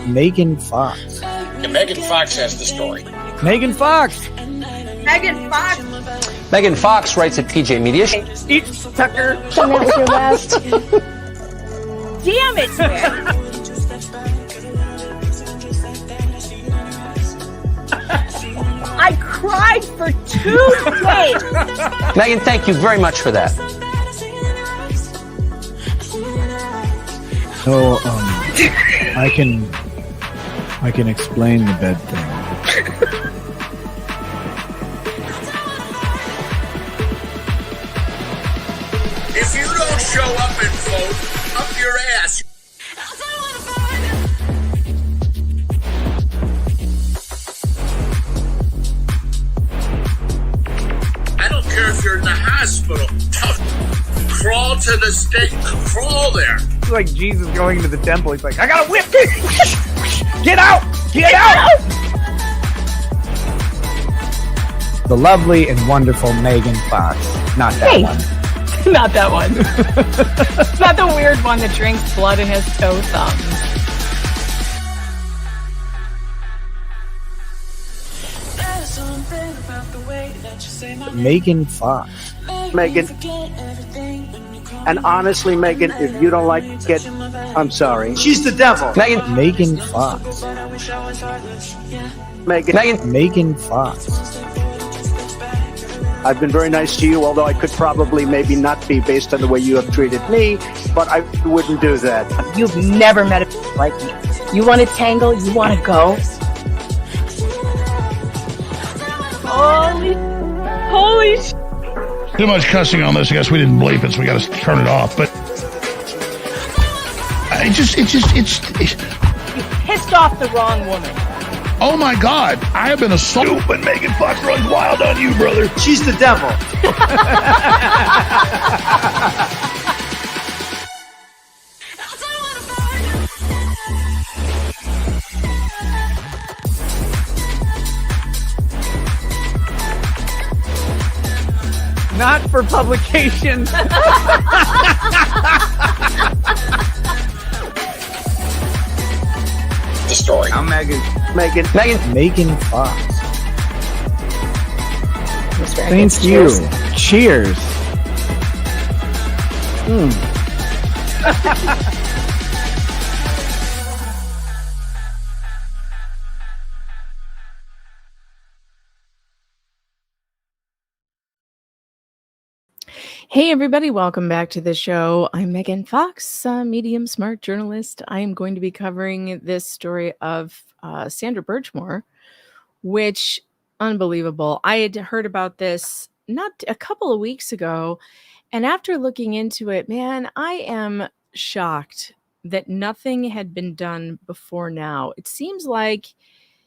Megan Fox. And Megan Fox has the story. Megan Fox. Megan Fox. Megan Fox writes at PJ Media. Eat Tucker. And that was your last. Damn it, man. I cried for 2 days. Megan, thank you very much for that. So, I can explain the bed thing. If you don't show up and vote, up your ass. I don't care if you're in the hospital. Crawl to the stake. Crawl there. It's like Jesus going into the temple. He's like, I got a whip. Get out! Get out! The lovely and wonderful Megan Fox. Not that one. Not that one. Not the weird one that drinks blood in his toe thumbs. Megan Fox. Megan. And honestly, Megan, if you don't like it, I'm sorry. She's the devil. Megan Fox. Megan Fox. I've been very nice to you, although I could probably maybe not be based on the way you have treated me, but I wouldn't do that. You've never met a like me. You want to tangle? You want to go? Holy shit. Too much cussing on this. I guess we didn't bleep it, so we got to turn it off. But it's. You pissed off the wrong woman. Oh my God! I have been assaulted, but Megan Fox runs wild on you, brother. She's the devil. Not for publication. The story. I'm Megan Fox. Thank you. Cheers. Hey everybody, welcome back to the show. I'm Megan Fox, medium smart journalist. I am going to be covering this story of Sandra Birchmore, which, unbelievable. I had heard about this not a couple of weeks ago, and after looking into it, man, I am shocked that nothing had been done before now. It seems like,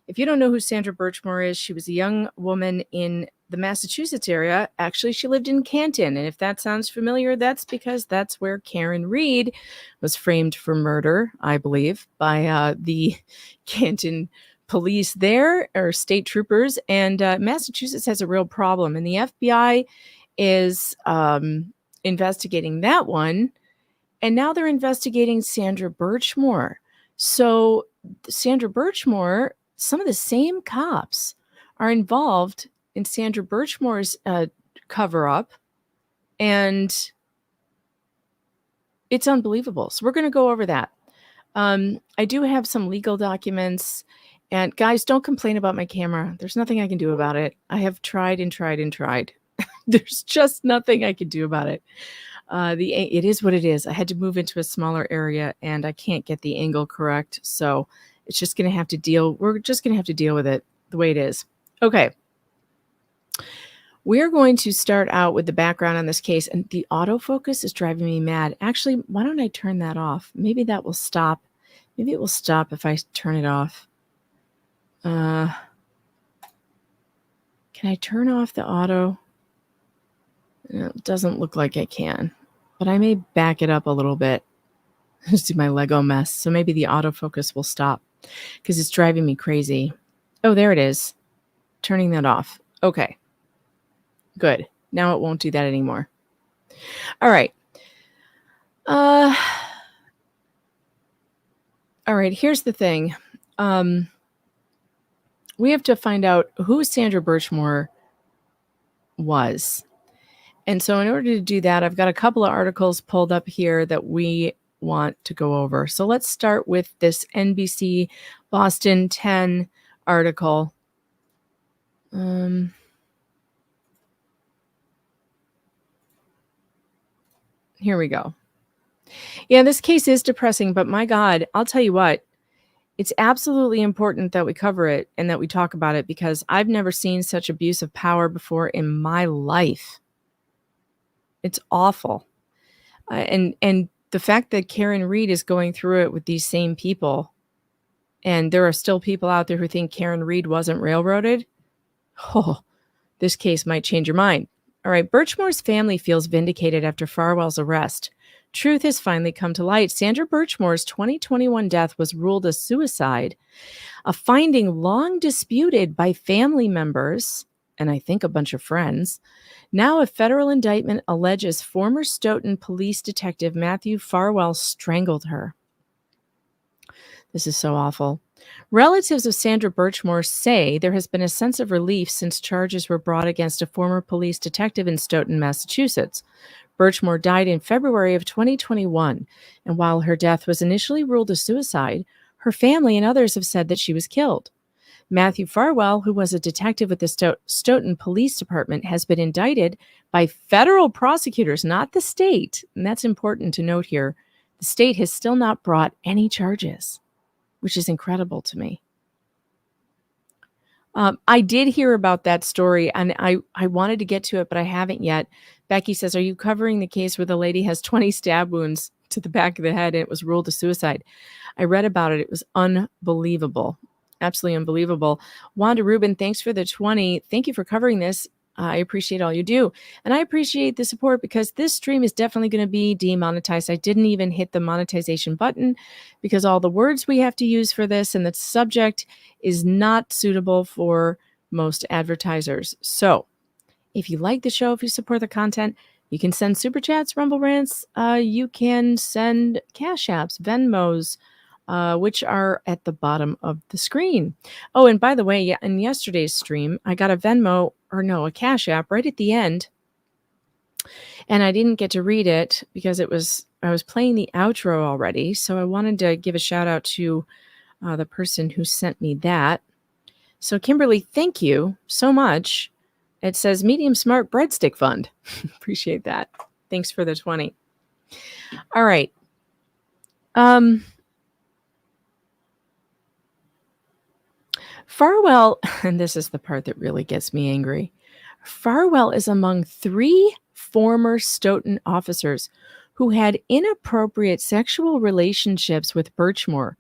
if you don't know who Sandra Birchmore is, she was a young woman in the Massachusetts area. Actually, she lived in Canton. And if that sounds familiar, that's because that's where Karen Reed was framed for murder, I believe, by the Canton police there, or state troopers. And Massachusetts has a real problem. And the FBI is investigating that one. And now they're investigating Sandra Birchmore. So Sandra Birchmore, some of the same cops are involved in Sandra Birchmore's cover-up, and it's unbelievable. So we're going to go over that. I do have some legal documents, and guys, don't complain about my camera. There's nothing I can do about it. I have tried and tried and tried. There's just nothing I can do about it. It is what it is. I had to move into a smaller area, and I can't get the angle correct, so it's just going to have to deal. We're just going to have to deal with it the way it is. Okay. We're going to start out with the background on this case, and the autofocus is driving me mad. Actually, why don't I turn that off? Maybe that will stop. Maybe it will stop if I turn it off. Can I turn off the auto? It doesn't look like I can, but I may back it up a little bit. Just do my Lego mess. So maybe the autofocus will stop because it's driving me crazy. Oh, there it is. Turning that off. Okay. Good. Now it won't do that anymore. All right. All right, here's the thing. We have to find out who Sandra Birchmore was. And so in order to do that, I've got a couple of articles pulled up here that we want to go over. So let's start with this NBC Boston 10 article. Here we go. Yeah, this case is depressing, but my God, I'll tell you what, it's absolutely important that we cover it and that we talk about it, because I've never seen such abuse of power before in my life. It's awful. And the fact that Karen Reed is going through it with these same people, and there are still people out there who think Karen Reed wasn't railroaded, this case might change your mind. All right, Birchmore's family feels vindicated after Farwell's arrest. Truth has finally come to light. Sandra Birchmore's 2021 death was ruled a suicide, a finding long disputed by family members, and I think a bunch of friends. Now a federal indictment alleges former Stoughton police detective Matthew Farwell strangled her. This is so awful. Relatives of Sandra Birchmore say there has been a sense of relief since charges were brought against a former police detective in Stoughton, Massachusetts. Birchmore died in February of 2021, and while her death was initially ruled a suicide, her family and others have said that she was killed. Matthew Farwell, who was a detective with the Stoughton Police Department, has been indicted by federal prosecutors, not the state. And that's important to note here. The state has still not brought any charges, which is incredible to me. I did hear about that story, and I wanted to get to it, but I haven't yet. Becky says, are you covering the case where the lady has 20 stab wounds to the back of the head and it was ruled a suicide? I read about it. It was unbelievable. Absolutely unbelievable. Wanda Rubin, thanks for the 20. Thank you for covering this. I appreciate all you do. And I appreciate the support, because this stream is definitely going to be demonetized. I didn't even hit the monetization button because all the words we have to use for this and the subject is not suitable for most advertisers. So if you like the show, if you support the content, you can send super chats, rumble rants. You can send cash apps, Venmos, which are at the bottom of the screen. Oh, and by the way, in yesterday's stream, I got a cash app right at the end. And I didn't get to read it because I was playing the outro already. So I wanted to give a shout out to the person who sent me that. So Kimberly, thank you so much. It says Medium Smart Breadstick Fund. Appreciate that. Thanks for the 20. All right. Farwell, and this is the part that really gets me angry. Farwell is among 3 former Stoughton officers who had inappropriate sexual relationships with Birchmore.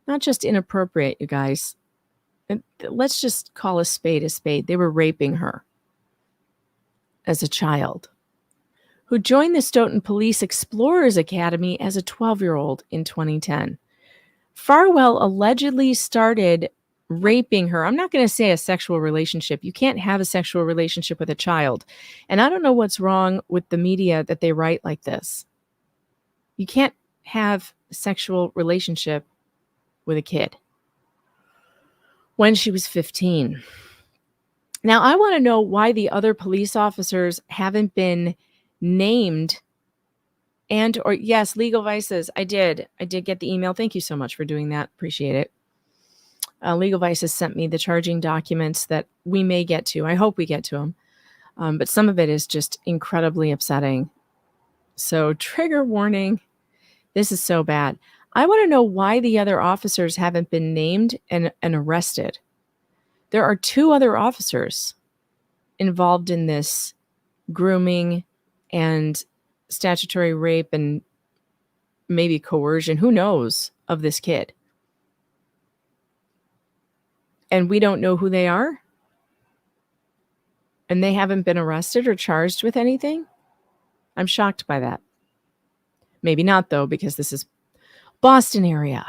Not just inappropriate, you guys. Let's just call a spade a spade. They were raping her as a child, who joined the Stoughton Police Explorers Academy as a 12-year-old in 2010. Farwell allegedly started raping her. I'm not going to say a sexual relationship. You can't have a sexual relationship with a child. And I don't know what's wrong with the media that they write like this. You can't have a sexual relationship with a kid. When she was 15. Now, I want to know why the other police officers haven't been named. Or yes, Legal Vices. I did get the email. Thank you so much for doing that. Appreciate it. Legal Vices sent me the charging documents that we may get to. I hope we get to them. But some of it is just incredibly upsetting. So trigger warning. This is so bad. I want to know why the other officers haven't been named and arrested. There are 2 other officers involved in this grooming and statutory rape and maybe coercion, who knows, of this kid. And we don't know who they are? And they haven't been arrested or charged with anything? I'm shocked by that. Maybe not, though, because this is Boston area.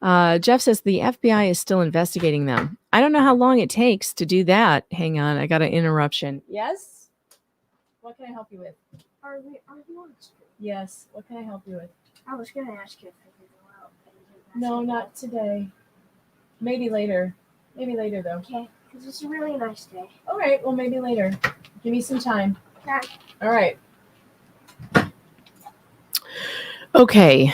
Jeff says the FBI is still investigating them. I don't know how long it takes to do that. Hang on, I got an interruption. Yes? What can I help you with? Are you on the street? Yes. What can I help you with? I was going to ask you if I could go out and get No, not today. Maybe later. Maybe later, though. Okay, because it's a really nice day. All right, well, maybe later. Give me some time. Okay. All right. Okay.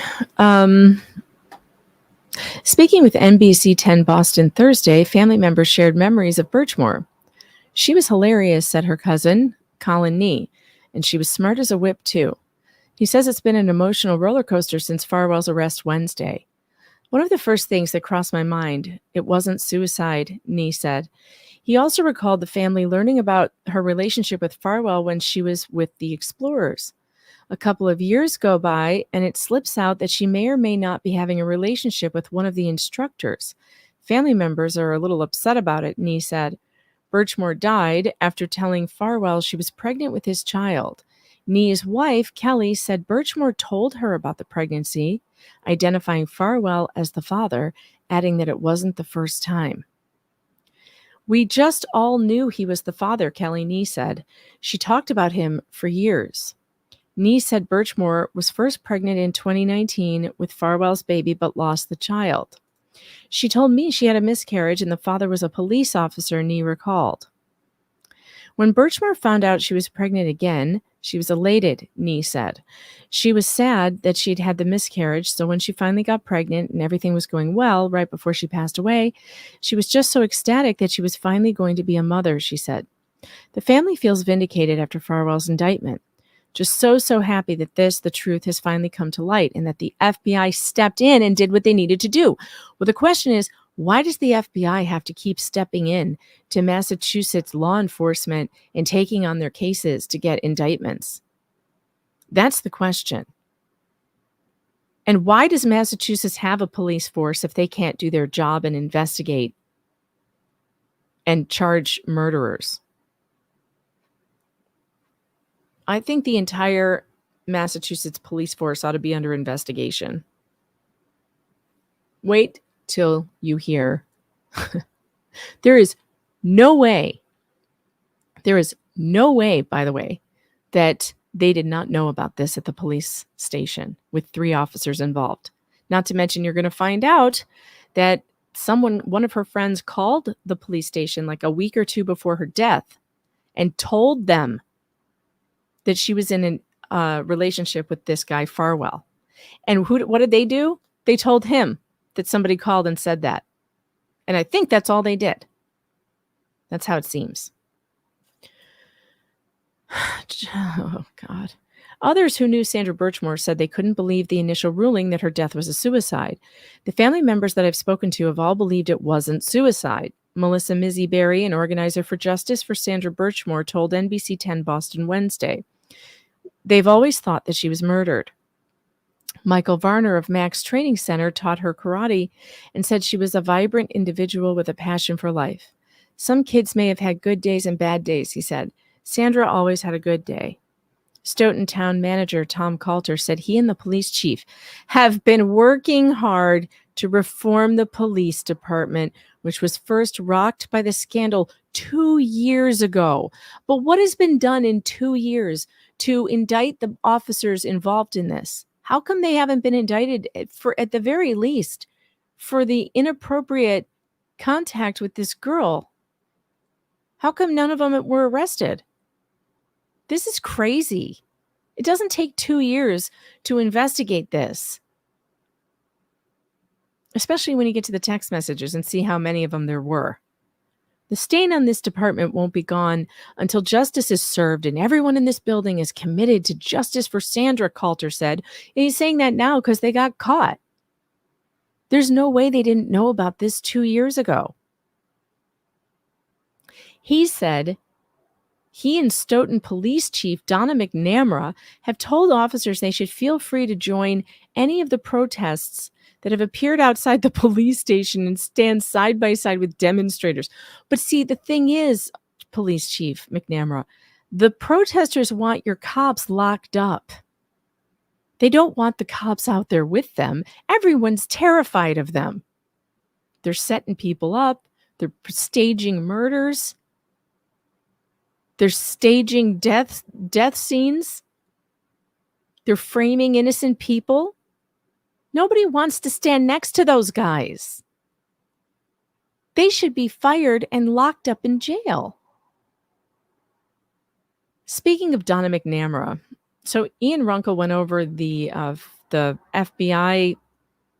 Speaking with NBC 10 Boston Thursday, family members shared memories of Birchmore. She was hilarious, said her cousin, Colin Nee, and she was smart as a whip, too. He says it's been an emotional roller coaster since Farwell's arrest Wednesday. One of the first things that crossed my mind, it wasn't suicide, Nee said. He also recalled the family learning about her relationship with Farwell when she was with the Explorers. A couple of years go by, and it slips out that she may or may not be having a relationship with one of the instructors. Family members are a little upset about it, Nee said. Birchmore died after telling Farwell she was pregnant with his child. Nee's wife, Kelly, said Birchmore told her about the pregnancy, identifying Farwell as the father, adding that it wasn't the first time. We just all knew he was the father, Kelly Nee said. She talked about him for years. Nee said Birchmore was first pregnant in 2019 with Farwell's baby but lost the child. She told me she had a miscarriage and the father was a police officer, Nee recalled. When Birchmore found out she was pregnant again, she was elated, Nee said. She was sad that she'd had the miscarriage, so when she finally got pregnant and everything was going well right before she passed away, she was just so ecstatic that she was finally going to be a mother, she said. The family feels vindicated after Farwell's indictment. Just so happy that the truth has finally come to light and that the FBI stepped in and did what they needed to do. Well, the question is, why does the FBI have to keep stepping in to Massachusetts law enforcement and taking on their cases to get indictments? That's the question. And why does Massachusetts have a police force if they can't do their job and investigate and charge murderers? I think the entire Massachusetts police force ought to be under investigation. Wait till you hear. There is no way, by the way, that they did not know about this at the police station with 3 officers involved. Not to mention, you're going to find out that one of her friends called the police station like a week or 2 before her death and told them that she was in a relationship with this guy, Farwell. And what did they do? They told him that somebody called and said that. And I think that's all they did. That's how it seems. Oh, God. Others who knew Sandra Birchmore said they couldn't believe the initial ruling that her death was a suicide. The family members that I've spoken to have all believed it wasn't suicide. Melissa Mizzy Berry, an organizer for Justice for Sandra Birchmore, told NBC 10 Boston Wednesday. They've always thought that she was murdered. Michael Varner of Max Training Center taught her karate and said she was a vibrant individual with a passion for life. Some kids may have had good days and bad days, he said. Sandra always had a good day. Stoughton Town Manager Tom Coulter said he and the police chief have been working hard to reform the police department, which was first rocked by the scandal 2 years ago. But what has been done in 2 years to indict the officers involved in this? How come they haven't been indicted for, at the very least, for the inappropriate contact with this girl? How come none of them were arrested? This is crazy. It doesn't take 2 years to investigate this, especially when you get to the text messages and see how many of them there were. The stain on this department won't be gone until justice is served and everyone in this building is committed to justice for Sandra, Coulter said. And he's saying that now because they got caught. There's no way they didn't know about this 2 years ago. He said he and Stoughton Police Chief Donna McNamara have told officers they should feel free to join any of the protests that have appeared outside the police station and stand side by side with demonstrators. But see, the thing is, Police Chief McNamara, the protesters want your cops locked up. They don't want the cops out there with them. Everyone's terrified of them. They're setting people up. They're staging murders. They're staging death scenes. They're framing innocent people. Nobody wants to stand next to those guys. They should be fired and locked up in jail. Speaking of Donna McNamara, so Ian Runkle went over the FBI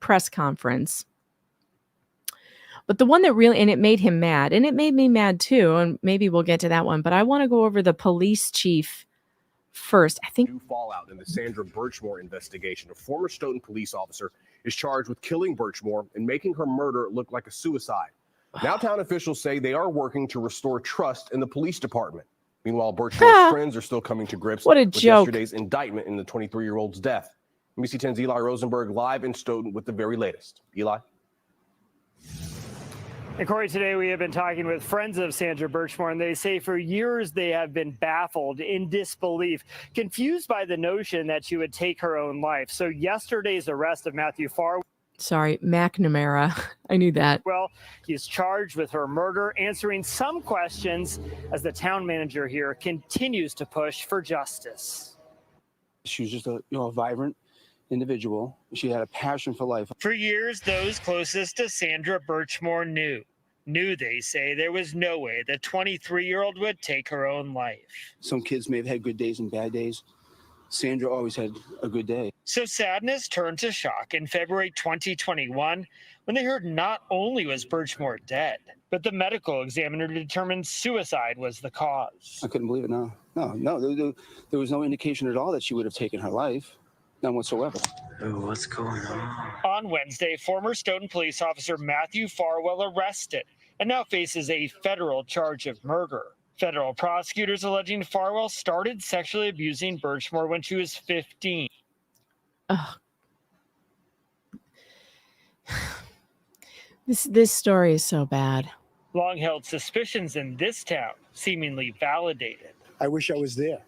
press conference. But the one that really, and it made him mad, and it made me mad too, and maybe we'll get to that one, but I want to go over the police chief first. I think new fallout in the Sandra Birchmore investigation. A former Stoughton police officer is charged with killing Birchmore and making her murder look like a suicide. Now town officials say they are working to restore trust in the police department. Meanwhile, Birchmore's friends are still coming to grips with yesterday's indictment in the 23-year-old's death. NBC 10's Eli Rosenberg live in Stoughton with the very latest. Eli? And Corey, today we have been talking with friends of Sandra Birchmore, and they say for years they have been baffled, in disbelief, confused by the notion that she would take her own life. So yesterday's arrest of Matthew Farwell. Sorry, McNamara. I knew that. Well, he's charged with her murder, answering some questions as the town manager here continues to push for justice. She was just a vibrant individual. She had a passion for life. For years, those closest to Sandra Birchmore knew, they say, there was no way the 23-year-old would take her own life. Some kids may have had good days and bad days. Sandra always had a good day. So sadness turned to shock in February 2021 when they heard not only was Birchmore dead, but the medical examiner determined suicide was the cause. I couldn't believe it. No. There was no indication at all that she would have taken her life. None whatsoever. Ooh, what's going on? On Wednesday, former Stoughton police officer Matthew Farwell arrested and now faces a federal charge of murder. Federal prosecutors alleging Farwell started sexually abusing Birchmore when she was 15. Oh. This story is so bad. Long-held suspicions in this town seemingly validated. I wish I was there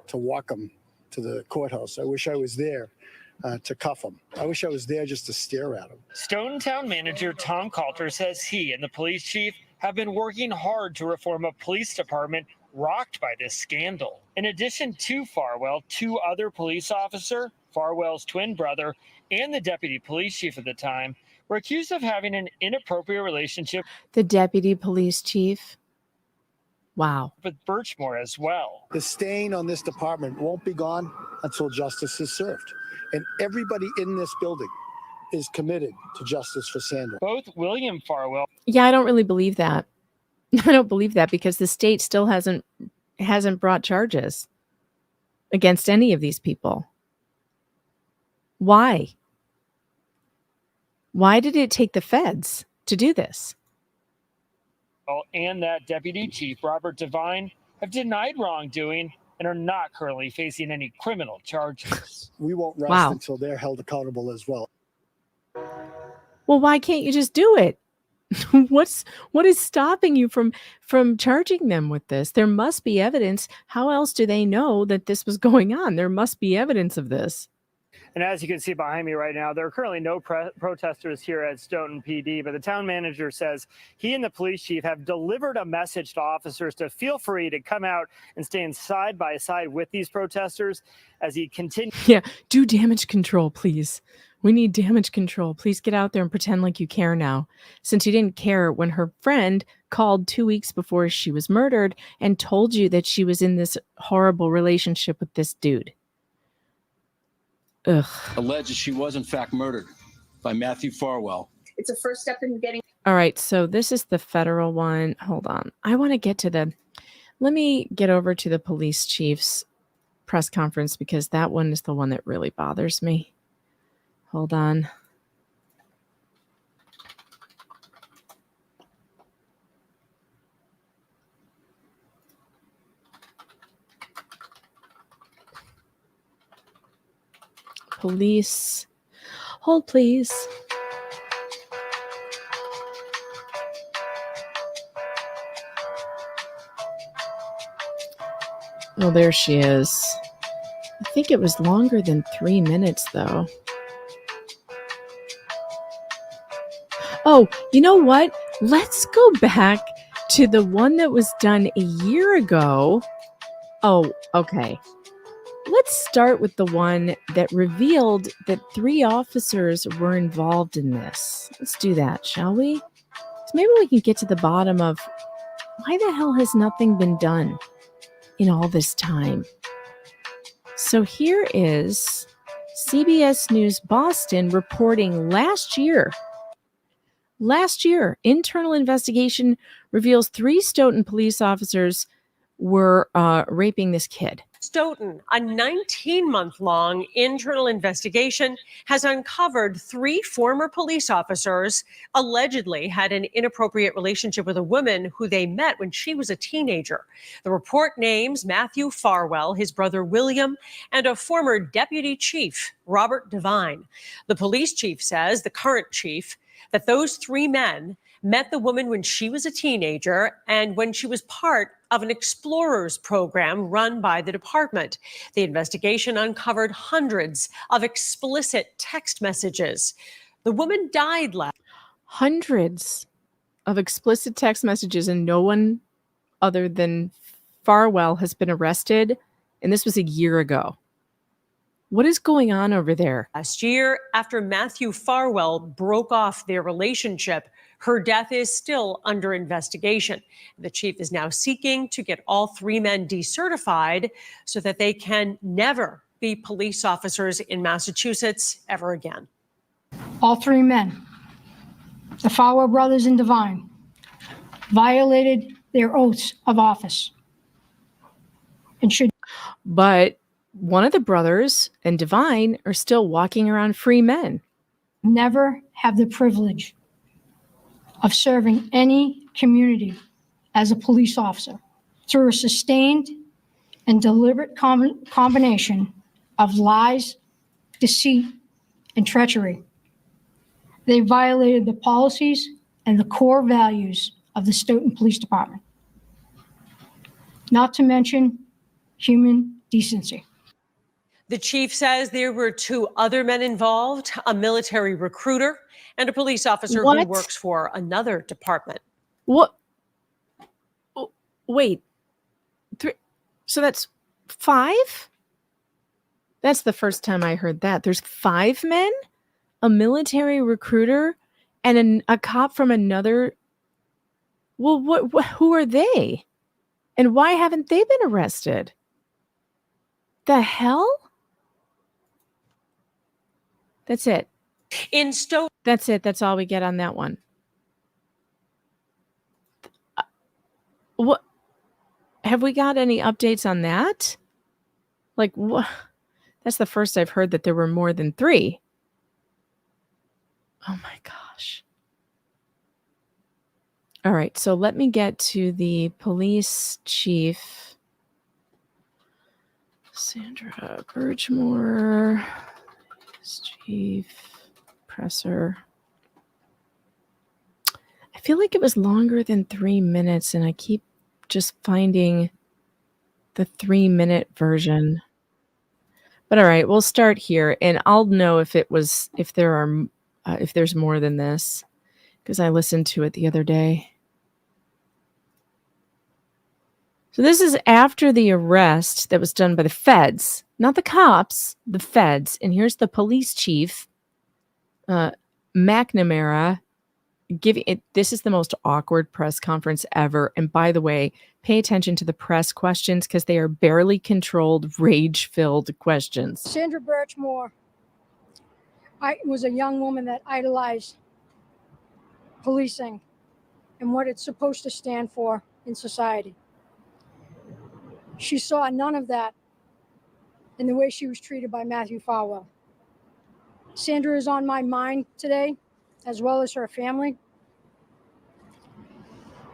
to walk him to the courthouse. I wish I was there to cuff him. I wish I was there just to stare at him. Stoughton town manager Tom Coulter says he and the police chief have been working hard to reform a police department rocked by this scandal. In addition to Farwell, two other police officers, Farwell's twin brother, and the deputy police chief at the time, were accused of having an inappropriate relationship. The deputy police chief? Wow. With Birchmore as well. The stain on this department won't be gone until justice is served. And everybody in this building is committed to justice for Sandra. Both William Farwell. Yeah, I don't really believe that. I don't believe that because the state still hasn't brought charges against any of these people. Why? Why did it take the feds to do this? And that deputy chief, Robert Devine, have denied wrongdoing and are not currently facing any criminal charges. We won't rest until they're held accountable as well. Well, why can't you just do it? What is stopping you from charging them with this? There must be evidence. How else do they know that this was going on? There must be evidence of this. And as you can see behind me right now, there are currently no protesters here at Stoughton PD, but the town manager says he and the police chief have delivered a message to officers to feel free to come out and stand side by side with these protesters as he continues. Yeah, do damage control, please. We need damage control. Please get out there and pretend like you care now, since you didn't care when her friend called 2 weeks before she was murdered and told you that she was in this horrible relationship with this dude. Ugh. Alleges she was in fact murdered by Matthew Farwell. It's a first step in getting. All right, so this is the federal one. Hold on. I want to get to let me get over to the police chief's press conference because that one is the one that really bothers me. Hold on. Police. Hold, please. Well, there she is. I think it was longer than 3 minutes, though. Oh, you know what? Let's go back to the one that was done a year ago. Oh, okay. Let's start with the one that revealed that 3 officers were involved in this. Let's do that, shall we? So maybe we can get to the bottom of why the hell has nothing been done in all this time. So here is CBS News Boston reporting last year, internal investigation reveals 3 Stoughton police officers were raping this kid. Stoughton, a 19-month-long internal investigation has uncovered 3 former police officers allegedly had an inappropriate relationship with a woman who they met when she was a teenager. The report names Matthew Farwell, his brother William, and a former deputy chief, Robert Devine. The police chief says, the current chief, that those 3 men met the woman when she was a teenager and when she was part of an explorers program run by the department. The investigation uncovered hundreds of explicit text messages. The woman died last. Hundreds of explicit text messages, and no one other than Farwell has been arrested. And this was a year ago. What is going on over there? Last year, after Matthew Farwell broke off their relationship, her death is still under investigation. The chief is now seeking to get all 3 men decertified so that they can never be police officers in Massachusetts ever again. All 3 men, the Farwell brothers and Devine, violated their oaths of office and should. But one of the brothers and Devine are still walking around free men. Never have the privilege of serving any community as a police officer through a sustained and deliberate combination of lies, deceit, and treachery. They violated the policies and the core values of the Stoughton Police Department, not to mention human decency. The chief says there were 2 other men involved, a military recruiter and a police officer who works for another department. What? Wait. 3. So that's 5? That's the first time I heard that. There's 5 men? A military recruiter and a cop from another. Well, who are they? And why haven't they been arrested? The hell? That's it. In Stoughton. That's it. That's all we get on that one. What? Have we got any updates on that? Like, what? That's the first I've heard that there were more than 3. Oh my gosh. All right. So let me get to the police chief. Sandra Birchmore. Chief presser. I feel like it was longer than 3 minutes, and I keep just finding the 3-minute version. But all right, we'll start here, and I'll know if there's more than this, because I listened to it the other day. So this is after the arrest that was done by the feds, not the cops, the feds. And here's the police chief, McNamara, giving it. This is the most awkward press conference ever. And by the way, pay attention to the press questions because they are barely controlled, rage-filled questions. Sandra Birchmore, I was a young woman that idolized policing and what it's supposed to stand for in society. She saw none of that in the way she was treated by Matthew Farwell. Sandra is on my mind today, as well as her family,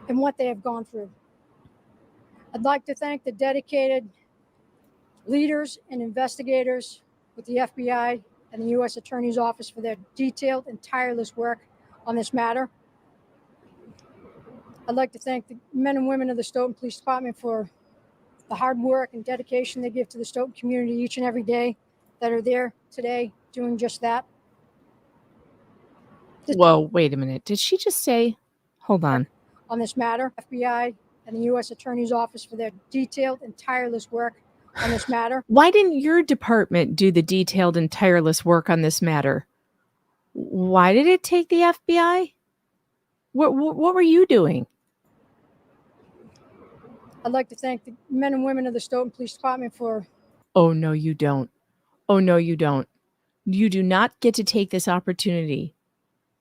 and what they have gone through. I'd like to thank the dedicated leaders and investigators with the FBI and the U.S. Attorney's Office for their detailed and tireless work on this matter. I'd like to thank the men and women of the Stoughton Police Department for the hard work and dedication they give to the Stoughton community each and every day that are there today doing just that. Whoa, wait a minute. Did she just say, hold on. On this matter, FBI and the U.S. Attorney's Office for their detailed and tireless work on this matter. Why didn't your department do the detailed and tireless work on this matter? Why did it take the FBI? What were you doing? I'd like to thank the men and women of the Stoughton Police Department for... Oh, no, you don't. Oh, no, you don't. You do not get to take this opportunity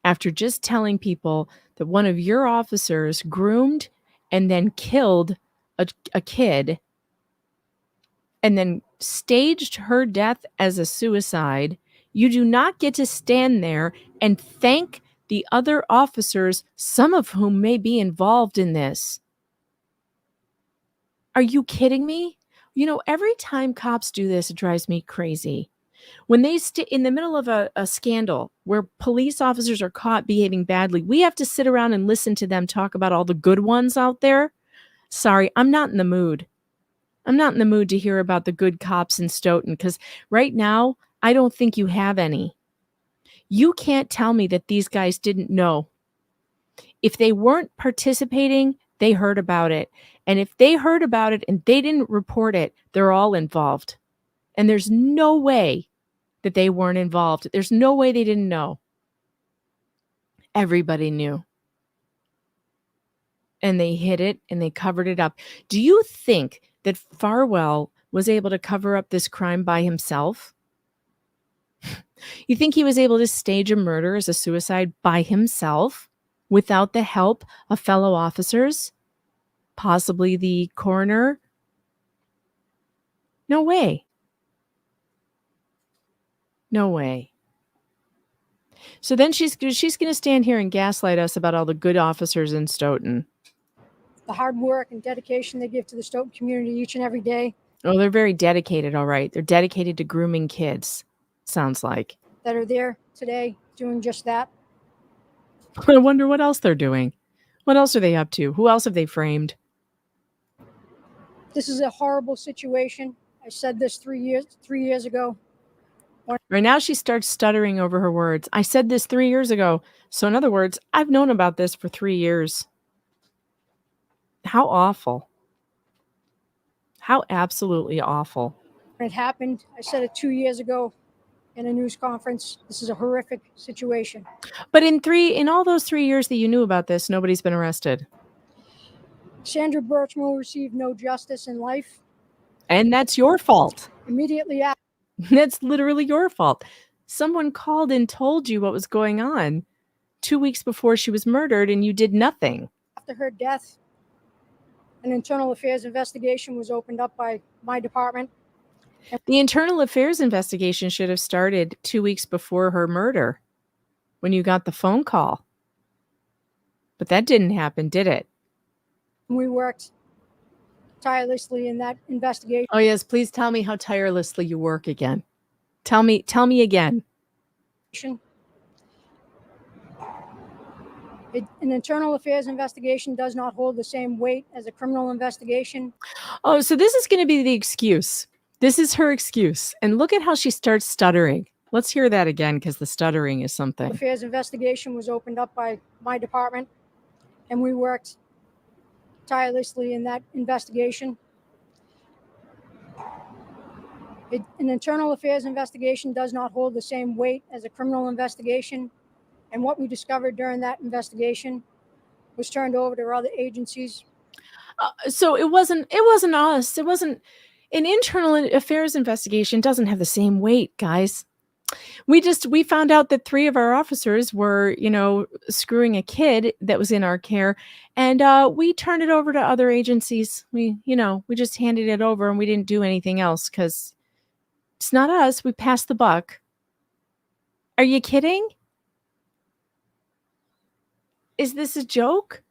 after just telling people that one of your officers groomed and then killed a kid and then staged her death as a suicide. You do not get to stand there and thank the other officers, some of whom may be involved in this. Are you kidding me? You know, every time cops do this, it drives me crazy. When they in the middle of a scandal where police officers are caught behaving badly, we have to sit around and listen to them talk about all the good ones out there. Sorry, I'm not in the mood. I'm not in the mood to hear about the good cops in Stoughton because right now, I don't think you have any. You can't tell me that these guys didn't know. If they weren't participating, they heard about it. And if they heard about it and they didn't report it, they're all involved. And there's no way that they weren't involved. There's no way they didn't know. Everybody knew. And they hid it and they covered it up. Do you think that Farwell was able to cover up this crime by himself? You think he was able to stage a murder as a suicide by himself without the help of fellow officers? Possibly the coroner? No way. No way. So then she's going to stand here and gaslight us about all the good officers in Stoughton. The hard work and dedication they give to the Stoughton community each and every day. Oh, they're very dedicated, all right. They're dedicated to grooming kids, sounds like. That are there today doing just that. I wonder what else they're doing. What else are they up to? Who else have they framed? This is a horrible situation. I said this 3 years ago. Right now she starts stuttering over her words. I said this 3 years ago. So in other words, I've known about this for 3 years. How awful. How absolutely awful. When it happened, I said it 2 years ago in a news conference. This is a horrific situation. But in all those 3 years that you knew about this, nobody's been arrested. Sandra Birchmore received no justice in life. And that's your fault. Immediately after. That's literally your fault. Someone called and told you what was going on 2 weeks before she was murdered, and you did nothing. After her death, an internal affairs investigation was opened up by my department. The internal affairs investigation should have started 2 weeks before her murder when you got the phone call. But that didn't happen, did it? We worked tirelessly in that investigation. Oh, yes. Please tell me how tirelessly you work again. Tell me again. An internal affairs investigation does not hold the same weight as a criminal investigation. Oh, so this is going to be the excuse. This is her excuse. And look at how she starts stuttering. Let's hear that again, because the stuttering is something. Affairs investigation was opened up by my department, and we worked tirelessly in that investigation. An internal affairs investigation does not hold the same weight as a criminal investigation. And what we discovered during that investigation was turned over to other agencies. So it wasn't us. It wasn't an internal affairs investigation. Doesn't have the same weight, guys. We found out that 3 of our officers were, screwing a kid that was in our care, and we turned it over to other agencies. We just handed it over, and we didn't do anything else because it's not us. We passed the buck. Are you kidding? Is this a joke?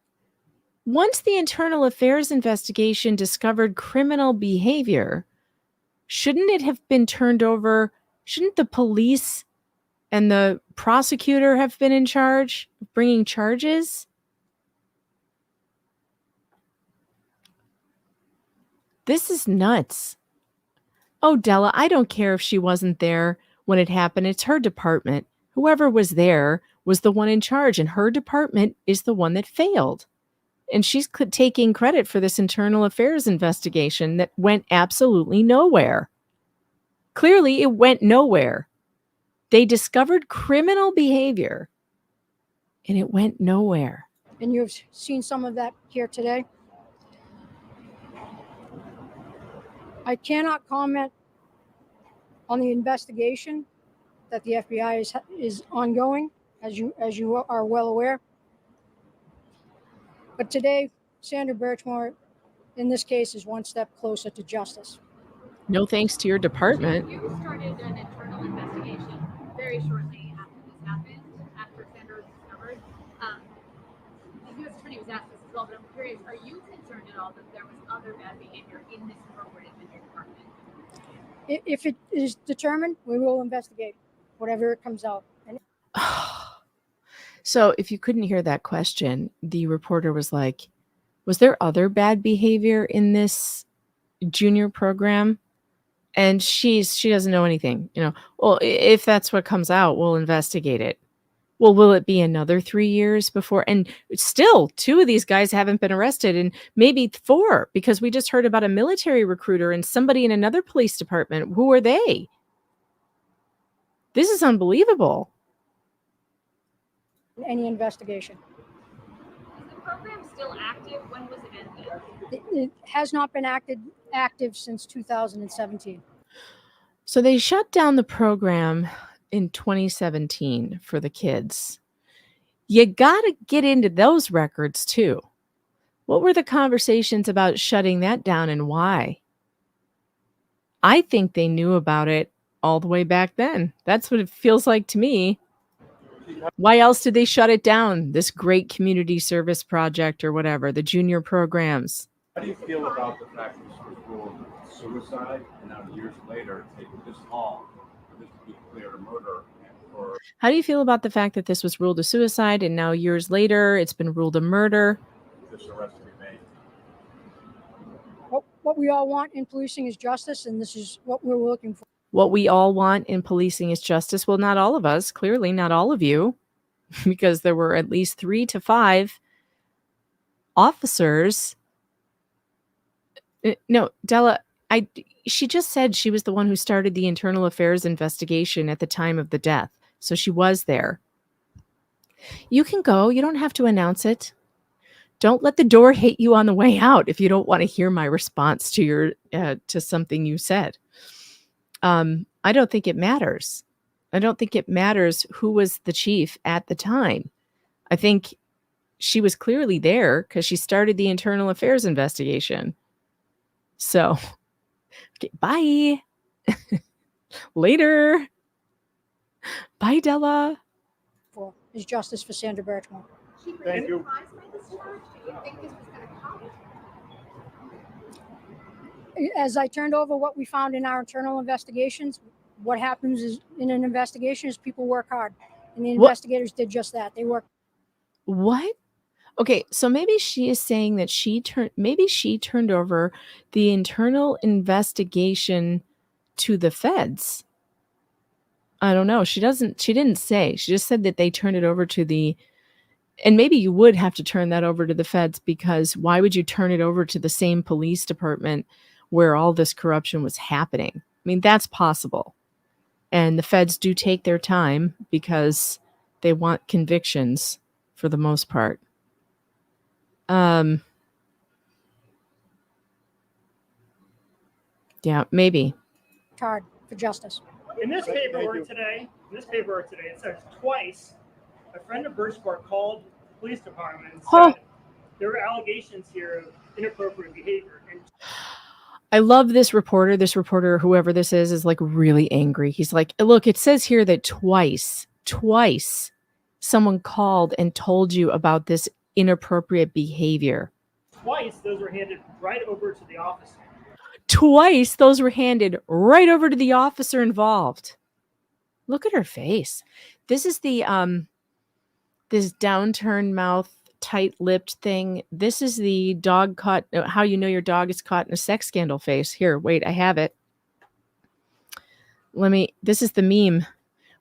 Once the internal affairs investigation discovered criminal behavior, shouldn't it have been turned over? Shouldn't the police and the prosecutor have been in charge of bringing charges? This is nuts. Oh, Della, I don't care if she wasn't there when it happened. It's her department. Whoever was there was the one in charge, and her department is the one that failed. And she's taking credit for this internal affairs investigation that went absolutely nowhere. Clearly, it went nowhere. They discovered criminal behavior, and it went nowhere. And you've seen some of that here today. I cannot comment on the investigation that the FBI is ongoing, as you are well aware. But today, Sandra Birchmore, in this case, is one step closer to justice. No thanks to your department. You started an internal investigation very shortly after this happened, after Sandra was discovered. The U.S. Attorney was asked this as well, but I'm curious, are you concerned at all that there was other bad behavior in this program in your department? If it is determined, we will investigate whatever comes out. So if you couldn't hear that question, the reporter was like, was there other bad behavior in this junior program? And she doesn't know anything. Well, if that's what comes out, we'll investigate it. Well, will it be another 3 years before? And still, 2 of these guys haven't been arrested, and maybe 4, because we just heard about a military recruiter and somebody in another police department. Who are they? This is unbelievable. Any investigation. Is the program still active? When was it ended? It has not been active since 2017. So they shut down the program in 2017 for the kids. You got to get into those records too. What were the conversations about shutting that down and why? I think they knew about it all the way back then. That's what it feels like to me. Why else did they shut it down? This great community service project or whatever, the junior programs. How do you feel about the fact that this was ruled suicide, and now years later it's taken this long for this to be declared a murder? How do you feel about the fact that this was ruled a suicide, and now years later it's been ruled a murder? This arrest to be made. What we all want in policing is justice, and this is what we're looking for. What we all want in policing is justice. Well, not all of us, clearly not all of you, because there were at least 3 to 5 officers. No, Della, she just said she was the one who started the internal affairs investigation at the time of the death. So she was there. You can go. You don't have to announce it. Don't let the door hit you on the way out if you don't want to hear my response to your to something you said. I don't think it matters. I don't think it matters who was the chief at the time. I think she was clearly there because she started the internal affairs investigation. So, okay, bye. Later. Bye, Della. Is justice for Sandra Birchmore. Thank you. Do you think this was going to come? As I turned over what we found in our internal investigations, what happens is in an investigation is people work hard. And the investigators did just that. They worked. What? Okay, so maybe she is saying that she turned over the internal investigation to the feds. I don't know. She didn't say. She just said that they turned it over to the, and maybe you would have to turn that over to the feds, because why would you turn it over to the same police department where all this corruption was happening? I mean, that's possible. And the feds do take their time because they want convictions for the most part. Yeah, maybe. Hard for justice. In this paperwork today, it says twice a friend of Birchmore called the police department and said there were allegations here of inappropriate behavior. And I love this reporter. This reporter, whoever this is like really angry. He's like, look, it says here that twice someone called and told you about this inappropriate behavior. Twice those were handed right over to the officer. Twice those were handed right over to the officer involved. Look at her face. This is the this downturned mouth, tight-lipped thing. This is the dog caught, how you know your dog is caught in a sex scandal face. Here, wait, I have it. This is the meme.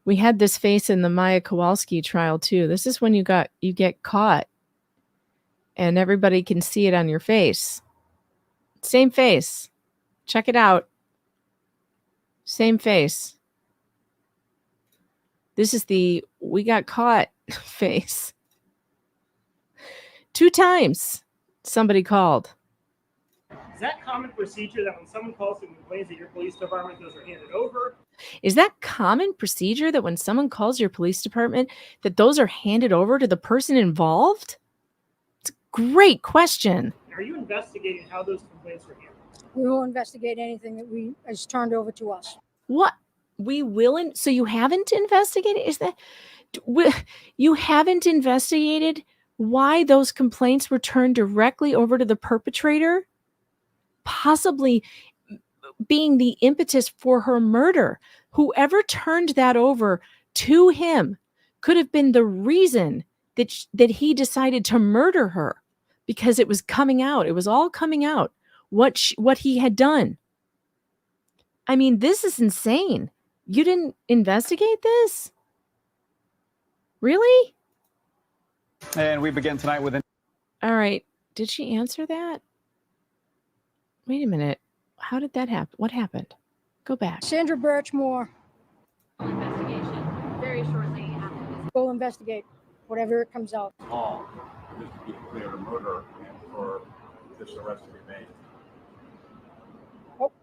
We had this face in the Maya Kowalski trial too. This is when you get caught and everybody can see it on your face. Same face. Check it out. Same face. This is the "we got caught" face. 2 times somebody called. Is that common procedure that when someone calls and complains at your police department, those are handed over? Is that common procedure that when someone calls your police department, that those are handed over to the person involved? It's a great question. Are you investigating how those complaints were handled? We will investigate anything that is turned over to us. What? We will? So you haven't investigated? Is that you haven't investigated why those complaints were turned directly over to the perpetrator? Possibly being the impetus for her murder. Whoever turned that over to him could have been the reason that he decided to murder her, because it was coming out. It was all coming out what he had done. I mean, this is insane. You didn't investigate this? Really? And we begin tonight with an... All right. Did she answer that? Wait a minute. How did that happen? What happened? Go back. Sandra Birchmore. Investigation very shortly after this. We'll investigate whatever comes out. All for this to be declared a murder and for this arrest to be made.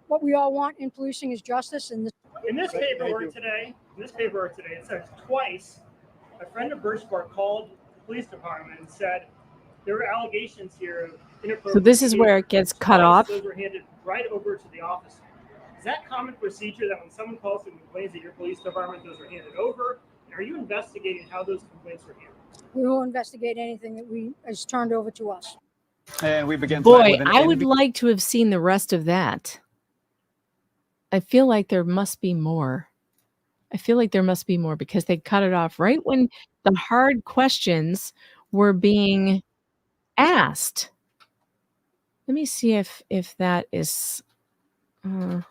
What we all want in policing is justice. And In this paperwork today, it says twice a friend of Birchmore called the police department and said there were allegations here of inappropriate. So this is where it gets cut off. Those were handed right over to the officer. Is that common procedure that when someone calls and complains at your police department, those are handed over? And are you investigating how those complaints were handled? we will investigate anything that is turned over to us. And we begin. Boy, I would like to have seen the rest of that. I feel like there must be more. Because they cut it off right when the hard questions were being asked. Let me see if that is. Let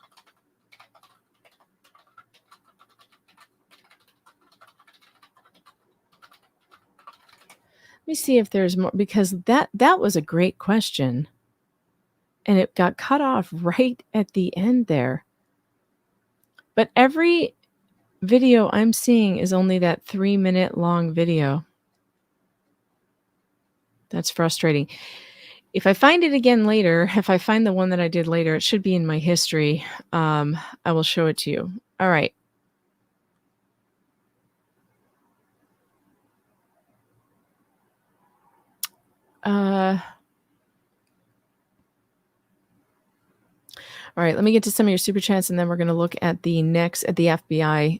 me see if there's more, because that was a great question, and it got cut off right at the end there. But every video I'm seeing is only that 3-minute long video. That's frustrating. If I find it again later, if I find the one that I did later, it should be in my history. I will show it to you. All right. All right, let me get to some of your super chats, and then we're going to look at the FBI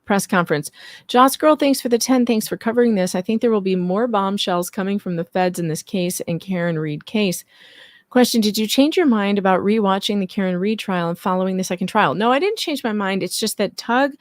press conference. Joss Girl, thanks for the 10. Thanks for covering this. I think there will be more bombshells coming from the feds in this case and Karen Reed case. Question, did you change your mind about rewatching the Karen Reed trial and following the second trial? No, I didn't change my mind. It's just that Tug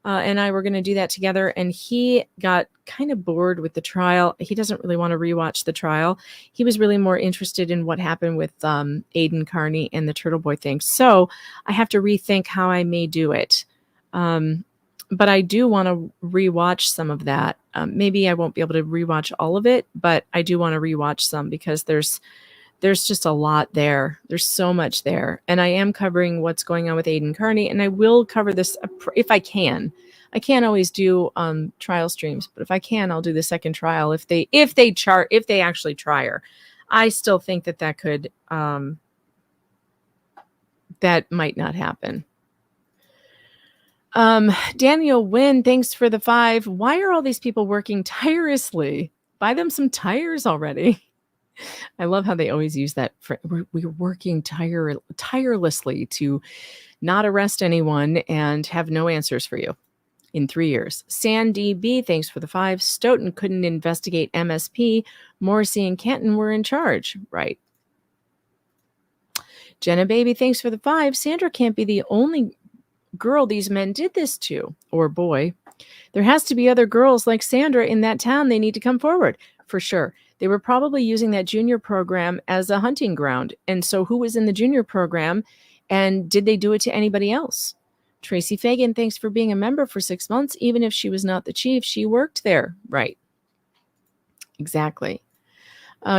and I were going to do that together, and he got kind of bored with the trial. He doesn't really want to rewatch the trial. He was really more interested in what happened with Aiden Carney and the Turtle Boy thing. So I have to rethink how I may do it. But I do want to rewatch some of that. Maybe I won't be able to rewatch all of it, but I do want to rewatch some, because there's just a lot there. There's so much there. And I am covering what's going on with Aiden Carney, and I will cover this if I can. I can't always do trial streams, but if I can, I'll do the second trial if they actually try her. I still think that could that might not happen. Daniel Wynn, thanks for the 5. Why are all these people working tirelessly? Buy them some tires already. I love how they always use that. We're working tirelessly to not arrest anyone and have no answers for you in 3 years. Sandy B, thanks for the 5. Stoughton couldn't investigate MSP. Morrissey and Canton were in charge. Right. Jenna Baby, thanks for the 5. Sandra can't be the only girl these men did this to, or boy. There has to be other girls like Sandra in that town. They need to come forward. For sure. They were probably using that junior program as a hunting ground. And so who was in the junior program, and did they do it to anybody else? Tracy Fagan, thanks for being a member for 6 months. Even if she was not the chief, she worked there. Right. Exactly.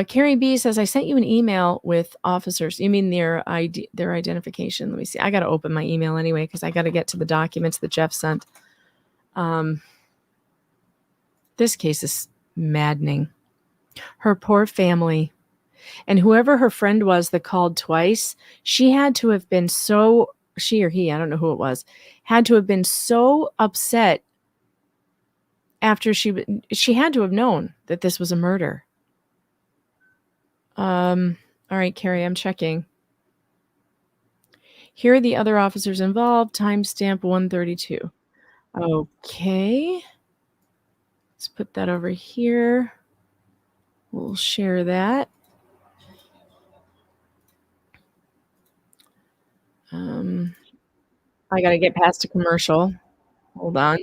Carrie B says, I sent you an email with officers. You mean their ID, their identification? Let me see. I got to open my email anyway because I got to get to the documents that Jeff sent. This case is maddening. Her poor family. And whoever her friend was that called twice, she had to have been so, she or he, I don't know who it was, had to have been so upset after she had to have known that this was a murder. All right, Carrie, I'm checking. Here are the other officers involved. Timestamp 132. Okay. Let's put that over here. We'll share that. I got to get past a commercial. Hold on.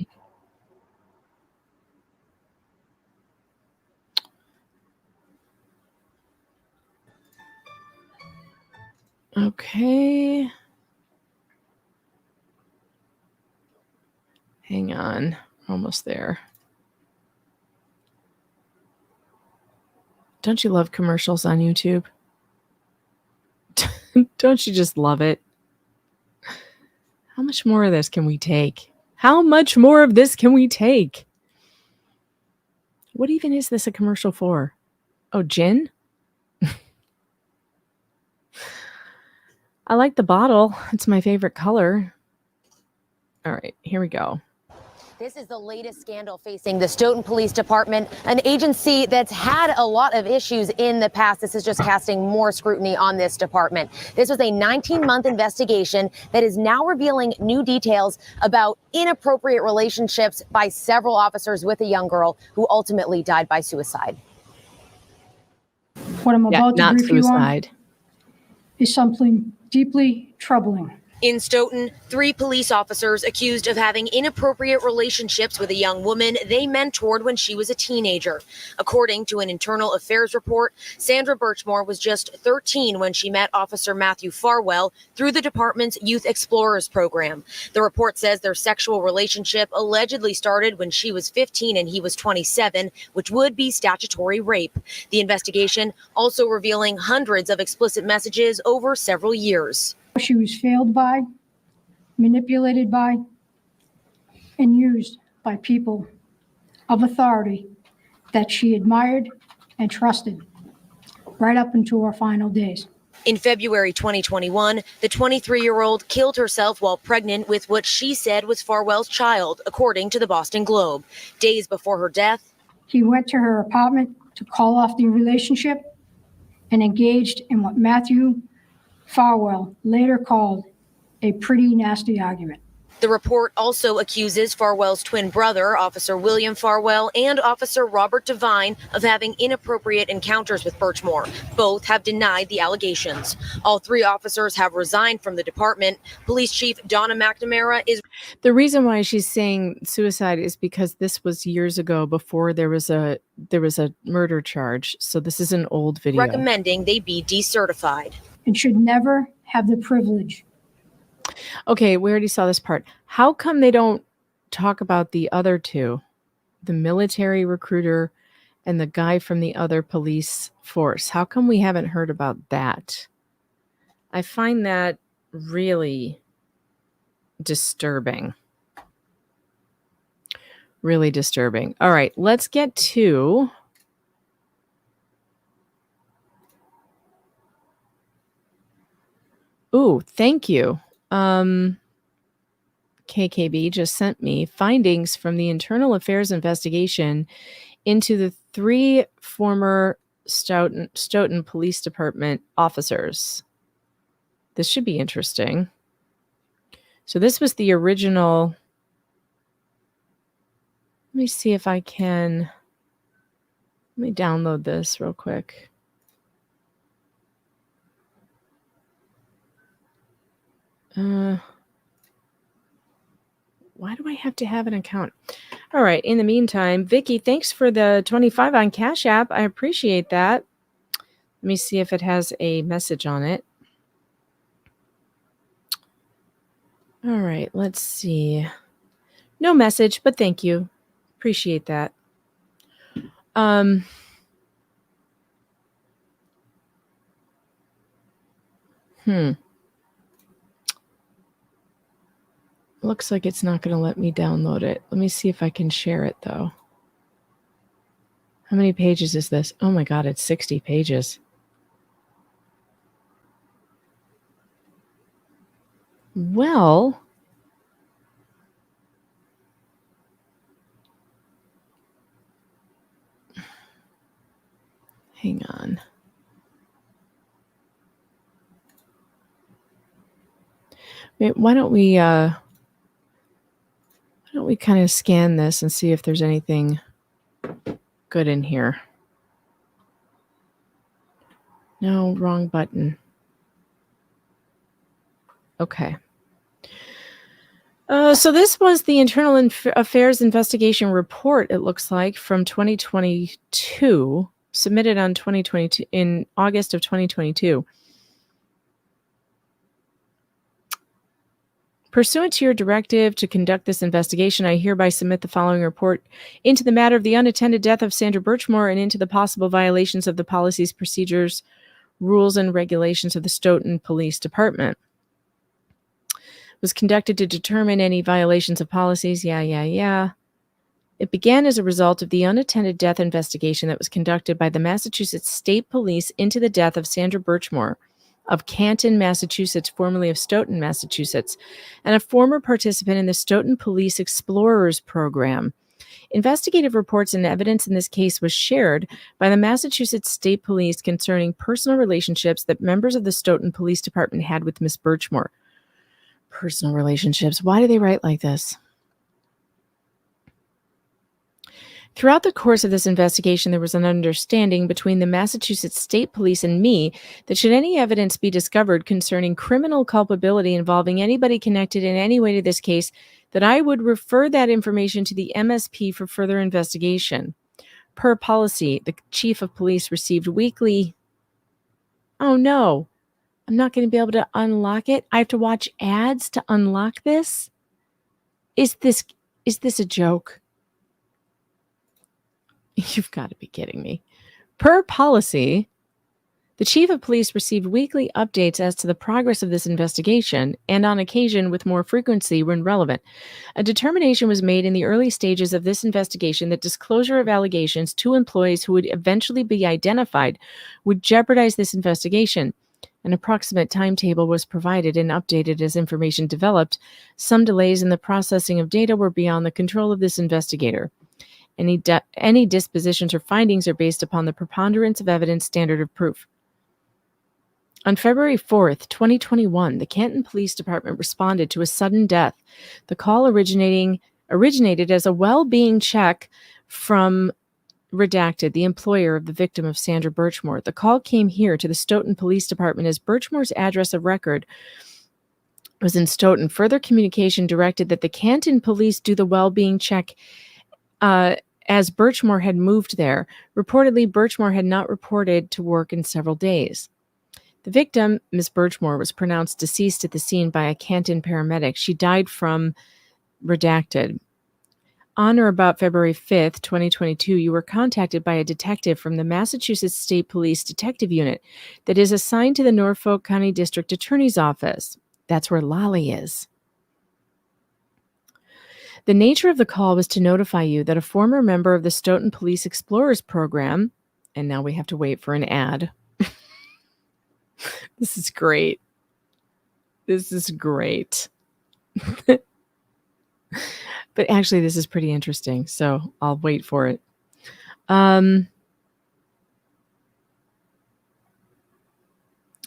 Okay. Hang on. Almost there. Don't you love commercials on YouTube? Don't you just love it? How much more of this can we take? How much more of this can we take? What even is this a commercial for? Oh, gin? I like the bottle. It's my favorite color. All right, here we go. This is the latest scandal facing the Stoughton Police Department, an agency that's had a lot of issues in the past. This is just casting more scrutiny on this department. This was a 19-month investigation that is now revealing new details about inappropriate relationships by several officers with a young girl who ultimately died by suicide. What I'm about to brief you on suicide. is something deeply troubling. In Stoughton, 3 police officers accused of having inappropriate relationships with a young woman they mentored when she was a teenager. According to an internal affairs report, Sandra Birchmore was just 13 when she met Officer Matthew Farwell through the department's Youth Explorers program. The report says their sexual relationship allegedly started when she was 15 and he was 27, which would be statutory rape. The investigation also revealing hundreds of explicit messages over several years. She was failed by, manipulated by, and used by people of authority that she admired and trusted right up into her final days. In February 2021, the 23-year-old killed herself while pregnant with what she said was Farwell's child, according to the Boston Globe. Days before her death, he went to her apartment to call off the relationship and engaged in what Matthew Farwell later called a pretty nasty argument. the report also accuses Farwell's twin brother, Officer William Farwell, and Officer Robert Devine of having inappropriate encounters with Birchmore. Both have denied the allegations. All three officers have resigned from the department. Police Chief Donna McNamara is... The reason why she's saying suicide is because this was years ago, before there was a murder charge. So this is an old video. recommending they be decertified. And should never have the privilege. Okay, we already saw this part. How come they don't talk about the other two? The military recruiter and the guy from the other police force. How come we haven't heard about that? I find that really disturbing. Really disturbing. All right, let's get to... Ooh, thank you. KKB just sent me findings from the Internal Affairs investigation into the 3 former Stoughton Police Department officers. This should be interesting. So this was the original. Let me see if I can. Let me download this real quick. Why do I have to have an account? All right. In the meantime, Vicky, thanks for the 25 on Cash App. I appreciate that. Let me see if it has a message on it. All right. Let's see. No message, but thank you. Appreciate that. Looks like it's not going to let me download it. Let me see if I can share it, though. How many pages is this? Oh my God, it's 60 pages. Well, hang on. Why don't we kind of scan this and see if there's anything good in here? No, wrong button. Okay. So this was the Internal Affairs Investigation Report, it looks like, from 2022, submitted on 2022 in August of 2022. Pursuant to your directive to conduct this investigation, I hereby submit the following report into the matter of the unattended death of Sandra Birchmore and into the possible violations of the policies, procedures, rules, and regulations of the Stoughton Police Department. It was conducted to determine any violations of policies. Yeah. It began as a result of the unattended death investigation that was conducted by the Massachusetts State Police into the death of Sandra Birchmore of Canton, Massachusetts, formerly of Stoughton, Massachusetts, and a former participant in the Stoughton Police Explorers Program. Investigative reports and evidence in this case was shared by the Massachusetts State Police concerning personal relationships that members of the Stoughton Police Department had with Miss Birchmore. Personal relationships. Why do they write like this? Throughout the course of this investigation, there was an understanding between the Massachusetts State Police and me that should any evidence be discovered concerning criminal culpability involving anybody connected in any way to this case, that I would refer that information to the MSP for further investigation. Per policy, the Chief of Police received weekly... Oh no, I'm not going to be able to unlock it. I have to watch ads to unlock this? Is this a joke? You've got to be kidding me. Per policy, the Chief of Police received weekly updates as to the progress of this investigation, and on occasion with more frequency when relevant. A determination was made in the early stages of this investigation that disclosure of allegations to employees who would eventually be identified would jeopardize this investigation. An approximate timetable was provided and updated as information developed. Some delays in the processing of data were beyond the control of this investigator. Any dispositions or findings are based upon the preponderance of evidence standard of proof. On February 4th, 2021, the Canton Police Department responded to a sudden death. The call originated as a well-being check from Redacted, the employer of the victim of Sandra Birchmore. The call came here to the Stoughton Police Department as Birchmore's address of record was in Stoughton. Further communication directed that the Canton Police do the well-being check as Birchmore had moved there. Reportedly, Birchmore had not reported to work in several days. The victim, Miss Birchmore, was pronounced deceased at the scene by a Canton paramedic. She died from Redacted. On or about February 5th, 2022, you were contacted by a detective from the Massachusetts State Police Detective Unit that is assigned to the Norfolk County District Attorney's Office. That's where Lolly is. The nature of the call was to notify you that a former member of the Stoughton Police Explorers Program, and now we have to wait for an ad. This is great. This is great. But actually, this is pretty interesting, so I'll wait for it.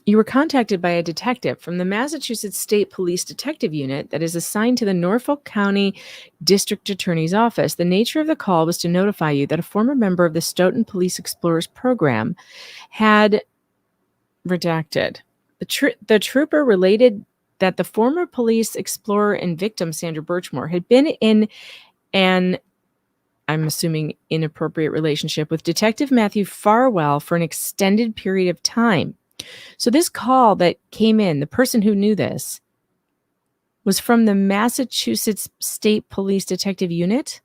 You were contacted by a detective from the Massachusetts State Police Detective Unit that is assigned to the Norfolk County District Attorney's Office. The nature of the call was to notify you that a former member of the Stoughton Police Explorers Program had Redacted. The trooper related that the former police explorer and victim, Sandra Birchmore, had been in an, I'm assuming, inappropriate relationship with Detective Matthew Farwell for an extended period of time. So this call that came in, the person who knew this, was from the Massachusetts State Police Detective Unit.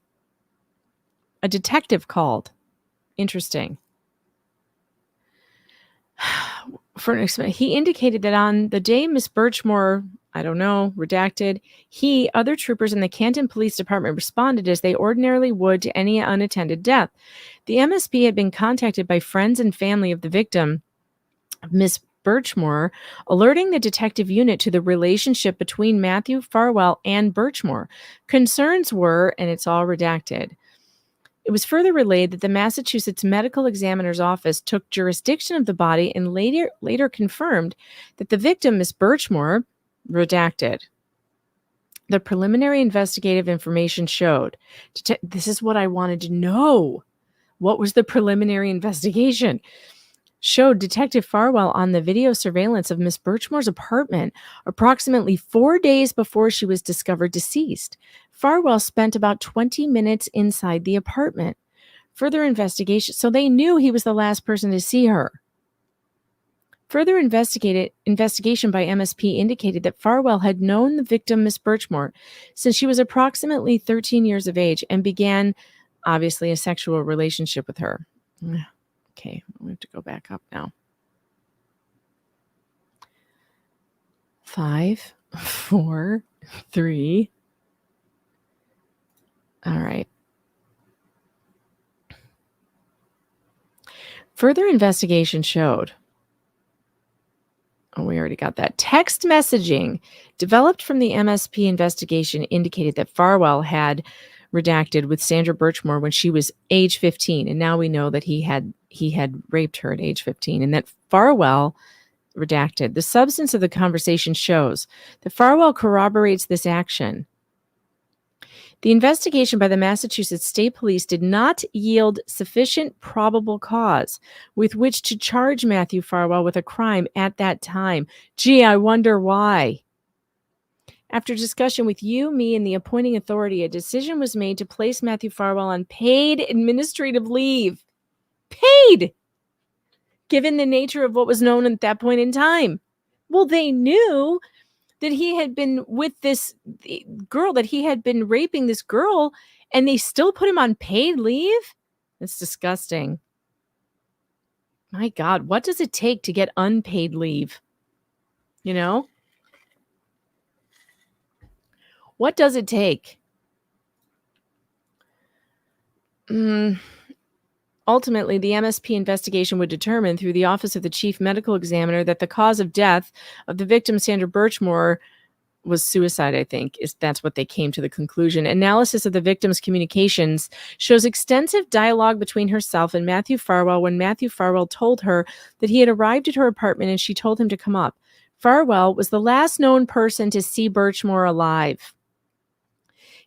A detective called. Interesting. he indicated that on the day Miss Birchmore, I don't know, redacted, other troopers in the Canton Police Department responded as they ordinarily would to any unattended death. The MSP had been contacted by friends and family of the victim, Miss Birchmore, alerting the detective unit to the relationship between Matthew Farwell and Birchmore. Concerns were, and it's all redacted, it was further relayed that the Massachusetts Medical Examiner's Office took jurisdiction of the body and later confirmed that the victim, Miss Birchmore, redacted. The preliminary investigative information showed. This is what I wanted to know. What was the preliminary investigation? Showed Detective Farwell on the video surveillance of Miss Birchmore's apartment approximately 4 days before she was discovered deceased. Farwell spent about 20 minutes inside the apartment. Further investigation, so they knew he was the last person to see her. Further investigation by MSP indicated that Farwell had known the victim, Miss Birchmore, since she was approximately 13 years of age and began, obviously, a sexual relationship with her. Okay, we have to go back up now. 5, 4, 3. All right. Further investigation showed. Oh, we already got that. Text messaging developed from the MSP investigation indicated that Farwell had redacted with Sandra Birchmore when she was age 15, and now we know that he had raped her at age 15, and that Farwell redacted. The substance of the conversation shows that Farwell corroborates this action. The investigation by the Massachusetts State Police did not yield sufficient probable cause with which to charge Matthew Farwell with a crime at that time. Gee, I wonder why. After discussion with you, me, and the appointing authority, a decision was made to place Matthew Farwell on paid administrative leave. Paid! Given the nature of what was known at that point in time. Well, they knew that he had been with this girl, that he had been raping this girl, and they still put him on paid leave? That's disgusting. My God, what does it take to get unpaid leave? You know? What does it take? Ultimately, the MSP investigation would determine through the Office of the Chief Medical Examiner that the cause of death of the victim, Sandra Birchmore, was suicide, I think. That's what they came to the conclusion. Analysis of the victim's communications shows extensive dialogue between herself and Matthew Farwell when Matthew Farwell told her that he had arrived at her apartment and she told him to come up. Farwell was the last known person to see Birchmore alive.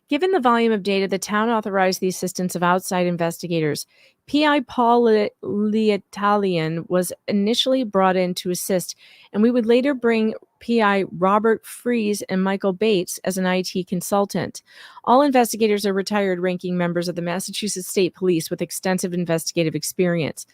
Given the volume of data, the town authorized the assistance of outside investigators. PI Paul L'Italian was initially brought in to assist, and we would later bring PI Robert Fries and Michael Bates as an IT consultant. All investigators are retired ranking members of the Massachusetts State Police with extensive investigative experience.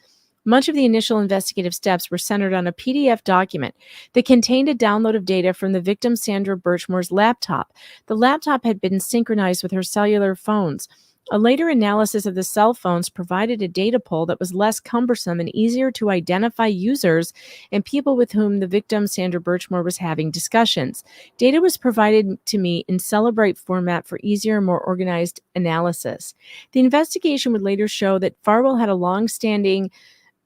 Much of the initial investigative steps were centered on a PDF document that contained a download of data from the victim Sandra Birchmore's laptop. The laptop had been synchronized with her cellular phones. A later analysis of the cell phones provided a data pool that was less cumbersome and easier to identify users and people with whom the victim Sandra Birchmore was having discussions. Data was provided to me in Celebrate format for easier and more organized analysis. The investigation would later show that Farwell had a long-standing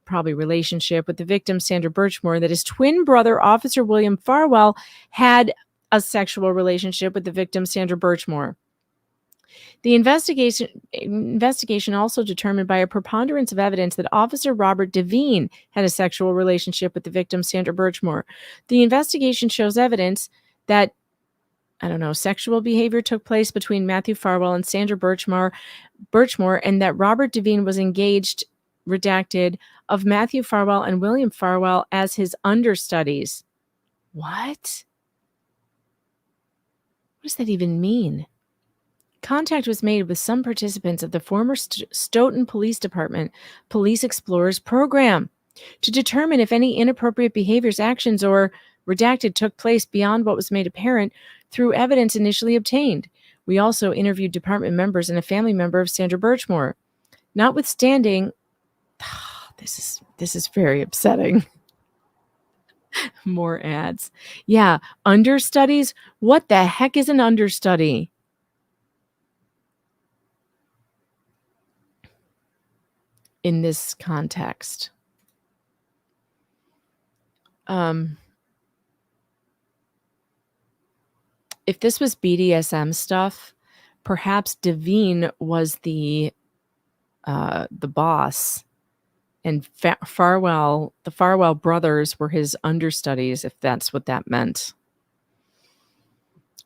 probably relationship with the victim, Sandra Birchmore, that his twin brother, Officer William Farwell, had a sexual relationship with the victim, Sandra Birchmore. The investigation also determined by a preponderance of evidence that Officer Robert Devine had a sexual relationship with the victim, Sandra Birchmore. The investigation shows evidence that, sexual behavior took place between Matthew Farwell and Sandra Birchmore, and that Robert Devine was engaged, redacted, of Matthew Farwell and William Farwell as his understudies. What? What does that even mean? Contact was made with some participants of the former Stoughton Police Department Police Explorers program to determine if any inappropriate behaviors, actions, or redacted took place beyond what was made apparent through evidence initially obtained. We also interviewed department members and a family member of Sandra Birchmore. Notwithstanding, this is very upsetting. More ads. Yeah. Understudies. What the heck is an understudy? In this context. If this was BDSM stuff, perhaps Devine was the boss, and Farwell, the Farwell brothers were his understudies, if that's what that meant.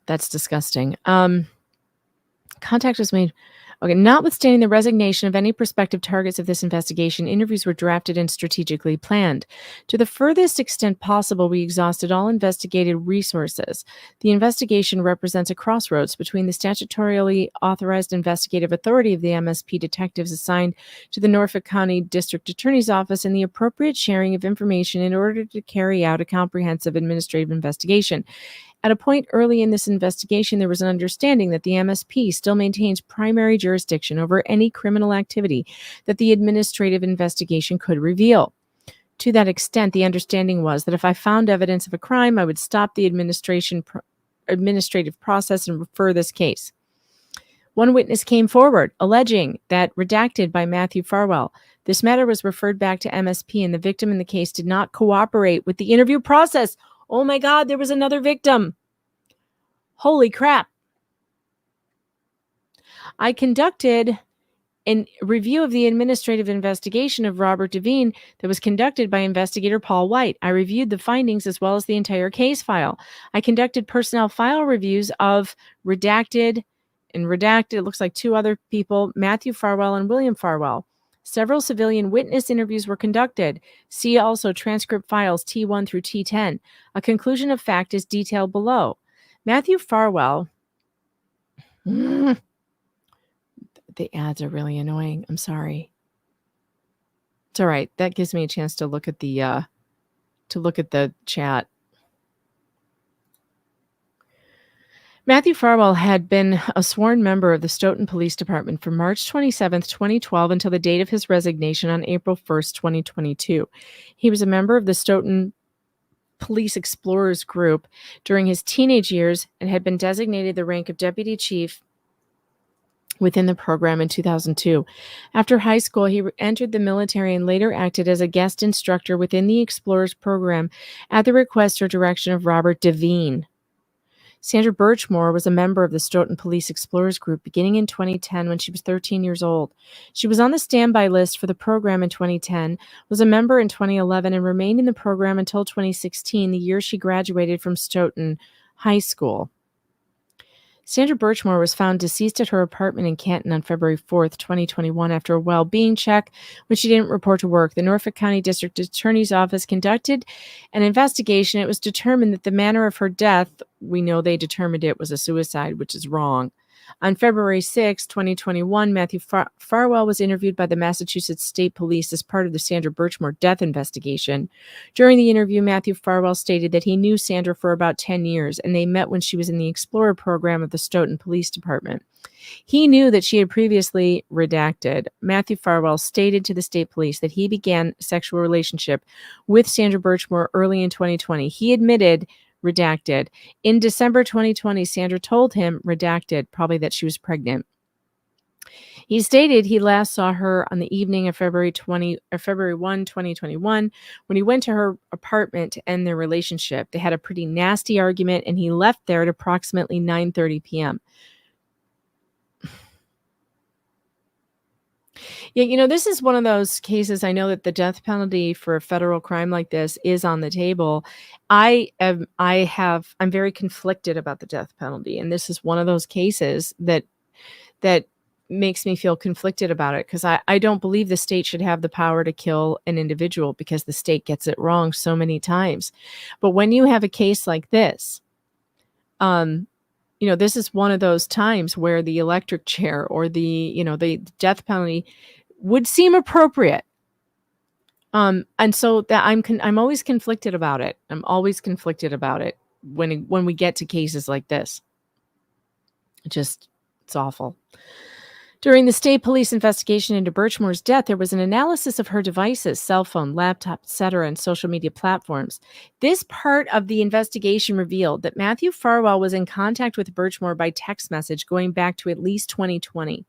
That's disgusting. Contact was made. Okay, notwithstanding the resignation of any prospective targets of this investigation, interviews were drafted and strategically planned. To the furthest extent possible, we exhausted all investigative resources. The investigation represents a crossroads between the statutorily authorized investigative authority of the MSP detectives assigned to the Norfolk County District Attorney's Office and the appropriate sharing of information in order to carry out a comprehensive administrative investigation. At a point early in this investigation, there was an understanding that the MSP still maintains primary jurisdiction over any criminal activity that the administrative investigation could reveal. To that extent, the understanding was that if I found evidence of a crime, I would stop the administrative process and refer this case. One witness came forward, alleging that, redacted by Matthew Farwell, this matter was referred back to MSP and the victim in the case did not cooperate with the interview process. Oh my God, there was another victim. Holy crap. I conducted a review of the administrative investigation of Robert Devine that was conducted by investigator Paul White. I reviewed the findings as well as the entire case file. I conducted personnel file reviews of redacted, it looks like two other people, Matthew Farwell and William Farwell. Several civilian witness interviews were conducted. See also transcript files T1 through T10. A conclusion of fact is detailed below. Matthew Farwell. The ads are really annoying. I'm sorry. It's all right. That gives me a chance to look at the chat. Matthew Farwell had been a sworn member of the Stoughton Police Department from March 27, 2012 until the date of his resignation on April 1, 2022. He was a member of the Stoughton Police Explorers Group during his teenage years and had been designated the rank of deputy chief within the program in 2002. After high school, he entered the military and later acted as a guest instructor within the Explorers program at the request or direction of Robert Devine. Sandra Birchmore was a member of the Stoughton Police Explorers Group beginning in 2010 when she was 13 years old. She was on the standby list for the program in 2010, was a member in 2011, and remained in the program until 2016, the year she graduated from Stoughton High School. Sandra Birchmore was found deceased at her apartment in Canton on February 4th, 2021 after a well-being check when she didn't report to work. The Norfolk County District Attorney's Office conducted an investigation. It was determined that the manner of her death, we know they determined it was a suicide, which is wrong. On February 6, 2021, Matthew Farwell was interviewed by the Massachusetts State Police as part of the Sandra Birchmore death investigation. During the interview, Matthew Farwell stated that he knew Sandra for about 10 years, and they met when she was in the Explorer program of the Stoughton Police Department. He knew that she had previously redacted. Matthew Farwell stated to the state police that he began a sexual relationship with Sandra Birchmore early in 2020. He admitted redacted. In December 2020, Sandra told him, redacted, probably that she was pregnant. He stated he last saw her on the evening of February 1, 2021, when he went to her apartment to end their relationship. They had a pretty nasty argument, and he left there at approximately 9:30 p.m. Yeah, you know, this is one of those cases. I know that the death penalty for a federal crime like this is on the table. I'm very conflicted about the death penalty, and this is one of those cases that makes me feel conflicted about it, because I don't believe the state should have the power to kill an individual because the state gets it wrong so many times. But when you have a case like this, you know, this is one of those times where the electric chair or the death penalty would seem appropriate. And so that I'm always conflicted about it. I'm always conflicted about it when we get to cases like this. It's awful. During the state police investigation into Birchmore's death, there was an analysis of her devices, cell phone, laptop, etc., and social media platforms. This part of the investigation revealed that Matthew Farwell was in contact with Birchmore by text message going back to at least 2020.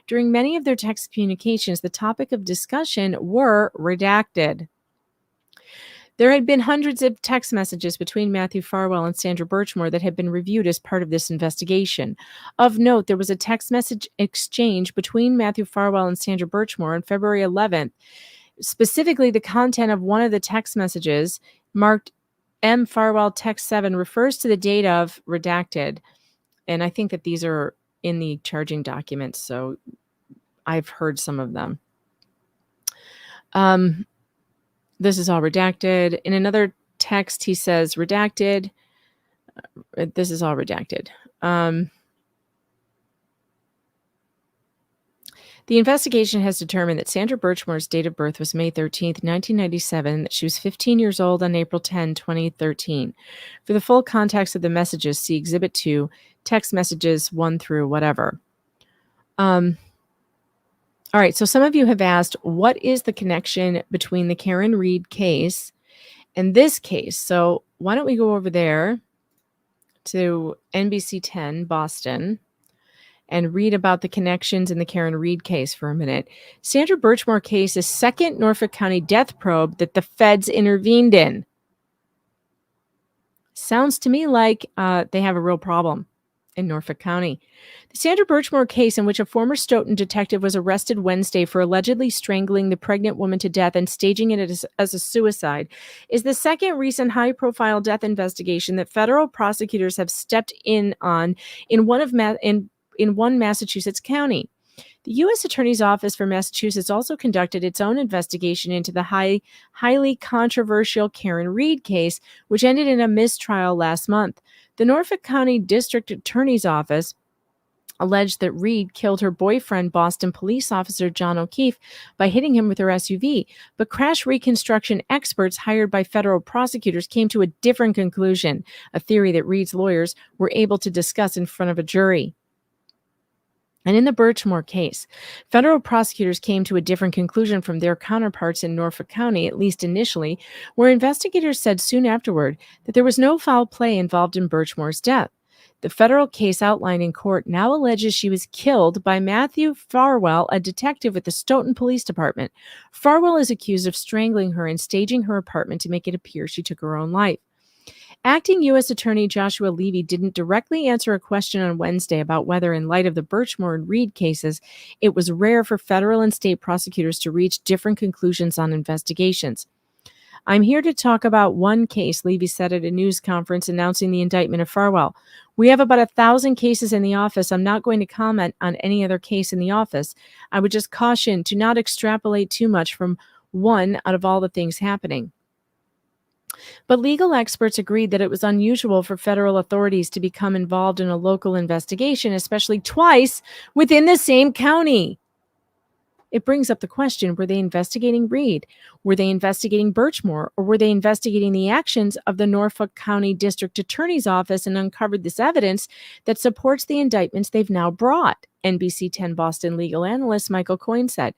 During many of their text communications, the topic of discussion were redacted. There had been hundreds of text messages between Matthew Farwell and Sandra Birchmore that had been reviewed as part of this investigation. Of note, there was a text message exchange between Matthew Farwell and Sandra Birchmore on February 11th. Specifically, the content of one of the text messages, marked M. Farwell Text 7, refers to the date of redacted. And I think that these are in the charging documents, so I've heard some of them. This is all redacted. In another text, he says redacted. This is all redacted. The investigation has determined that Sandra Birchmore's date of birth was May 13th, 1997, that she was 15 years old on April 10, 2013. For the full context of the messages, see Exhibit 2, text messages 1 through whatever. All right, so some of you have asked, what is the connection between the Karen Reed case and this case? So why don't we go over there to NBC 10 Boston and read about the connections in the Karen Reed case for a minute. Sandra Birchmore case is second Norfolk County death probe that the feds intervened in. Sounds to me like they have a real problem in Norfolk County. The Sandra Birchmore case, in which a former Stoughton detective was arrested Wednesday for allegedly strangling the pregnant woman to death and staging it as a suicide, is the second recent high-profile death investigation that federal prosecutors have stepped in on in one Massachusetts county. The U.S. Attorney's Office for Massachusetts also conducted its own investigation into the highly controversial Karen Reed case, which ended in a mistrial last month. The Norfolk County District Attorney's Office alleged that Reed killed her boyfriend, Boston police officer John O'Keefe, by hitting him with her SUV. But crash reconstruction experts hired by federal prosecutors came to a different conclusion, a theory that Reed's lawyers were able to discuss in front of a jury. And in the Birchmore case, federal prosecutors came to a different conclusion from their counterparts in Norfolk County, at least initially, where investigators said soon afterward that there was no foul play involved in Birchmore's death. The federal case outlined in court now alleges she was killed by Matthew Farwell, a detective with the Stoughton Police Department. Farwell is accused of strangling her and staging her apartment to make it appear she took her own life. Acting U.S. Attorney Joshua Levy didn't directly answer a question on Wednesday about whether, in light of the Birchmore and Reed cases, it was rare for federal and state prosecutors to reach different conclusions on investigations. I'm here to talk about one case, Levy said at a news conference announcing the indictment of Farwell. We have about 1,000 cases in the office. I'm not going to comment on any other case in the office. I would just caution to not extrapolate too much from one out of all the things happening. But legal experts agreed that it was unusual for federal authorities to become involved in a local investigation, especially twice within the same county. It brings up the question, were they investigating Reed? Were they investigating Birchmore? Or were they investigating the actions of the Norfolk County District Attorney's Office and uncovered this evidence that supports the indictments they've now brought? NBC 10 Boston legal analyst Michael Coyne said.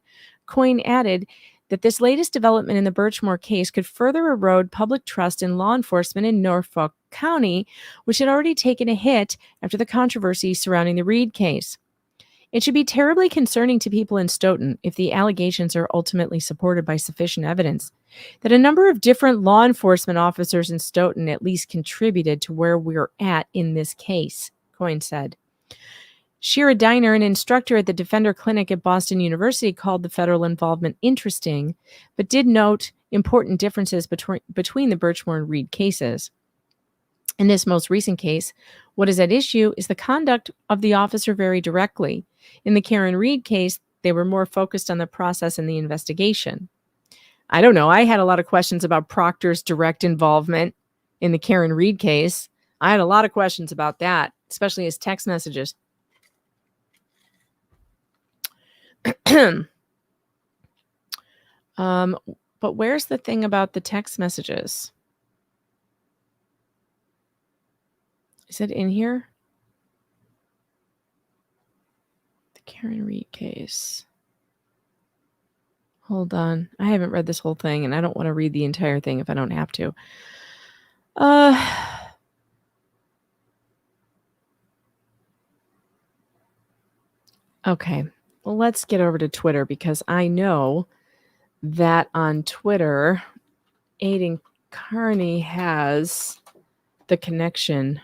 Coyne added that this latest development in the Birchmore case could further erode public trust in law enforcement in Norfolk County, which had already taken a hit after the controversy surrounding the Reed case. It should be terribly concerning to people in Stoughton, if the allegations are ultimately supported by sufficient evidence, that a number of different law enforcement officers in Stoughton at least contributed to where we're at in this case, Coyne said. Shira Diner, an instructor at the Defender Clinic at Boston University, called the federal involvement interesting, but did note important differences between the Birchmore and Reed cases. In this most recent case, what is at issue is the conduct of the officer very directly. In the Karen Reed case, they were more focused on the process and the investigation. I don't know. I had a lot of questions about Proctor's direct involvement in the Karen Reed case. I had a lot of questions about that, especially his text messages. But where's the thing about the text messages? Is it in here? The Karen Reed case. Hold on. I haven't read this whole thing, and I don't want to read the entire thing if I don't have to. Okay. Well, let's get over to Twitter because I know that on Twitter, Aiden Carney has the connection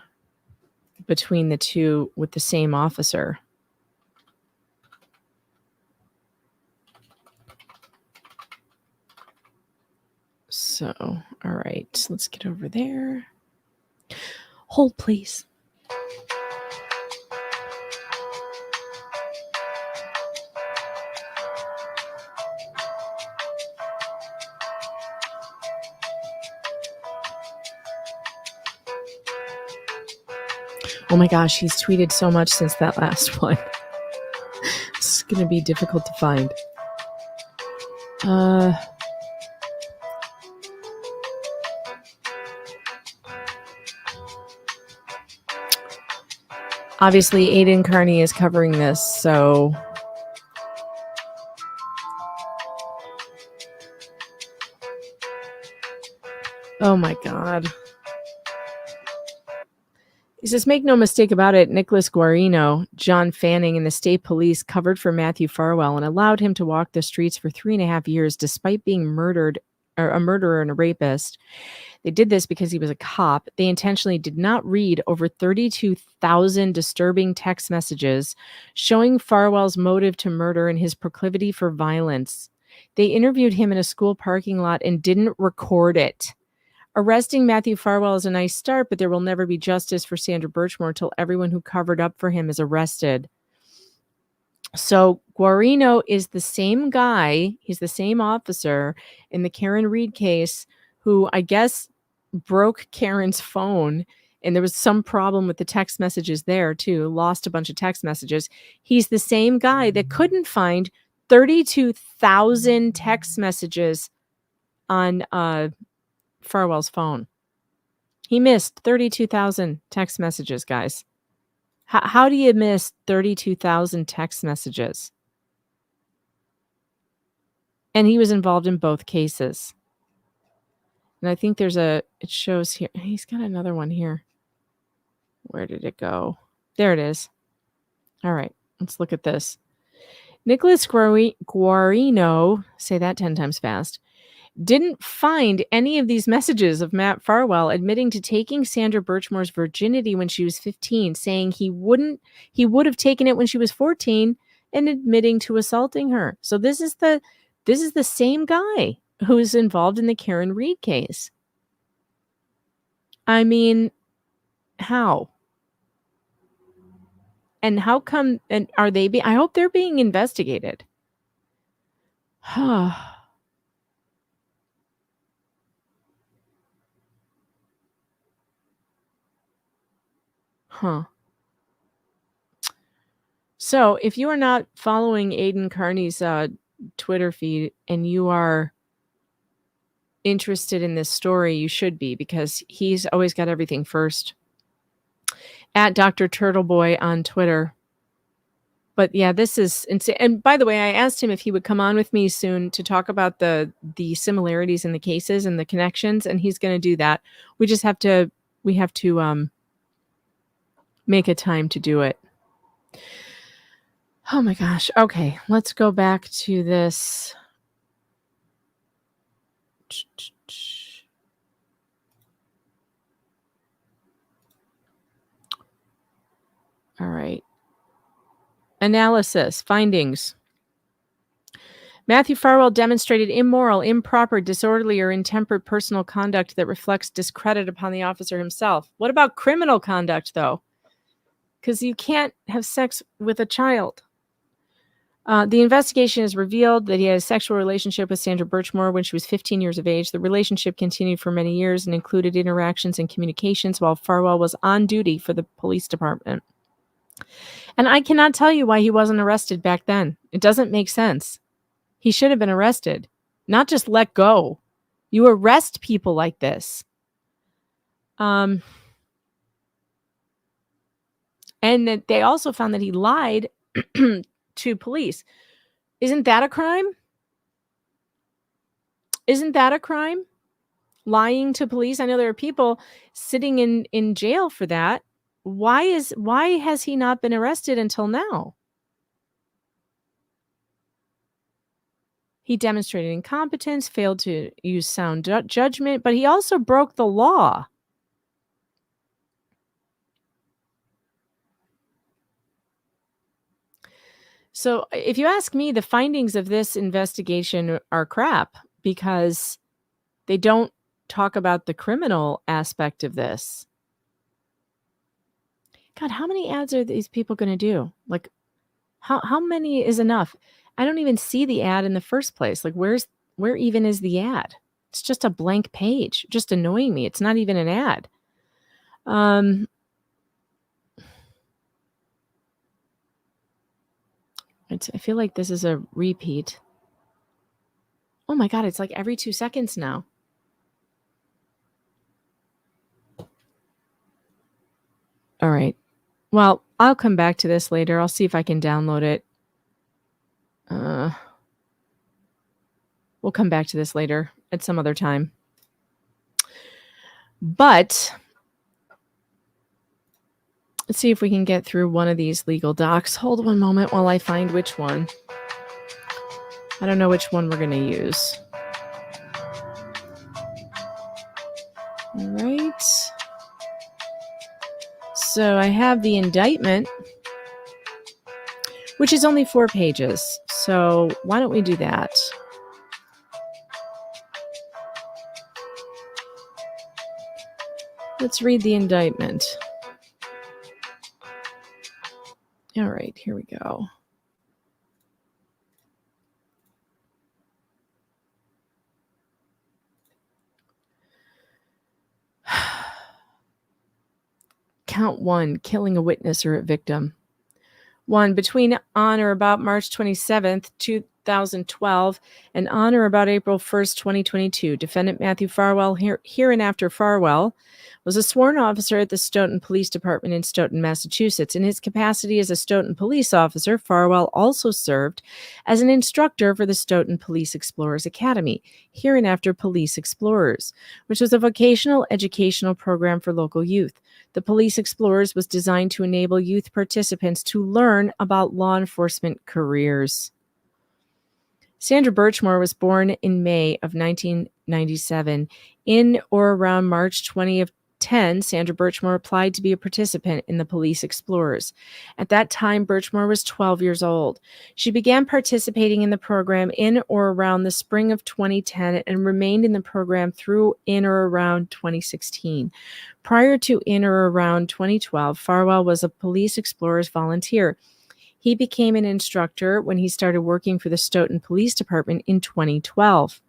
between the two with the same officer. So, all right, let's get over there. Hold, please. Oh my gosh, he's tweeted so much since that last one. It's going to be difficult to find. Obviously, Aiden Carney is covering this, so... Oh my God. He says, make no mistake about it, Nicholas Guarino, John Fanning, and the state police covered for Matthew Farwell and allowed him to walk the streets for 3.5 years despite being murdered, or a murderer and a rapist. They did this because he was a cop. They intentionally did not read over 32,000 disturbing text messages showing Farwell's motive to murder and his proclivity for violence. They interviewed him in a school parking lot and didn't record it. Arresting Matthew Farwell is a nice start, but there will never be justice for Sandra Birchmore until everyone who covered up for him is arrested. So Guarino is the same guy. He's the same officer in the Karen Reed case who I guess broke Karen's phone, and there was some problem with the text messages there too, lost a bunch of text messages. He's the same guy that couldn't find 32,000 text messages on Farwell's phone. He missed 32,000 text messages, guys. How do you miss 32,000 text messages? And he was involved in both cases. And I think it shows here. He's got another one here. Where did it go? There it is. All right, let's look at this. Nicholas Guarino, say that 10 times fast, didn't find any of these messages of Matt Farwell admitting to taking Sandra Birchmore's virginity when she was 15, saying he would have taken it when she was 14, and admitting to assaulting her. So this is the same guy who is involved in the Karen Reed case. I mean, how? And how come, and are they I hope they're being investigated. Huh. So if you are not following Aiden Carney's Twitter feed and you are interested in this story, you should be, because he's always got everything first. At Dr. Turtleboy on Twitter. But yeah, this is insane. And by the way, I asked him if he would come on with me soon to talk about the similarities in the cases and the connections, and he's going to do that. We have to make a time to do it. Oh my gosh. Okay, let's go back to this. All right. Analysis. Findings. Matthew Farwell demonstrated immoral, improper, disorderly, or intemperate personal conduct that reflects discredit upon the officer himself. What about criminal conduct, though? Because you can't have sex with a child. The investigation has revealed that he had a sexual relationship with Sandra Birchmore when she was 15 years of age. The relationship continued for many years and included interactions and communications while Farwell was on duty for the police department. And I cannot tell you why he wasn't arrested back then. It doesn't make sense. He should have been arrested, not just let go. You arrest people like this. And that they also found that he lied to police. Isn't that a crime? Isn't that a crime? Lying to police? I know there are people sitting in jail for that. Why has he not been arrested until now? He demonstrated incompetence, failed to use sound judgment, but he also broke the law. So if you ask me, the findings of this investigation are crap because they don't talk about the criminal aspect of this. God, how many ads are these people going to do? Like, how many is enough? I don't even see the ad in the first place. Like, where even is the ad? It's just a blank page, just annoying me. It's not even an ad. I feel like this is a repeat. Oh my God, it's like every 2 seconds now. All right. Well, I'll come back to this later. I'll see if I can download it. We'll come back to this later at some other time. But let's see if we can get through one of these legal docs. Hold one moment while I find which one. I don't know which one we're going to use. All right. So I have the indictment, which is only 4 pages. So why don't we do that? Let's read the indictment. All right, here we go. Count 1, killing a witness or a victim. 1, between on or about March 27th, 2012 and on or about April 1st, 2022, defendant Matthew Farwell, hereinafter Farwell, was a sworn officer at the Stoughton Police Department in Stoughton, Massachusetts. In his capacity as a Stoughton police officer, Farwell also served as an instructor for the Stoughton Police Explorers Academy, hereinafter Police Explorers, which was a vocational educational program for local youth. The Police Explorers was designed to enable youth participants to learn about law enforcement careers. Sandra Birchmore was born in May of 1997. In or around March 2010, Sandra Birchmore applied to be a participant in the Police Explorers. At that time, Birchmore was 12 years old. She began participating in the program in or around the spring of 2010 and remained in the program through in or around 2016. Prior to in or around 2012, Farwell was a Police Explorers volunteer. He became an instructor when he started working for the Stoughton Police Department in 2012.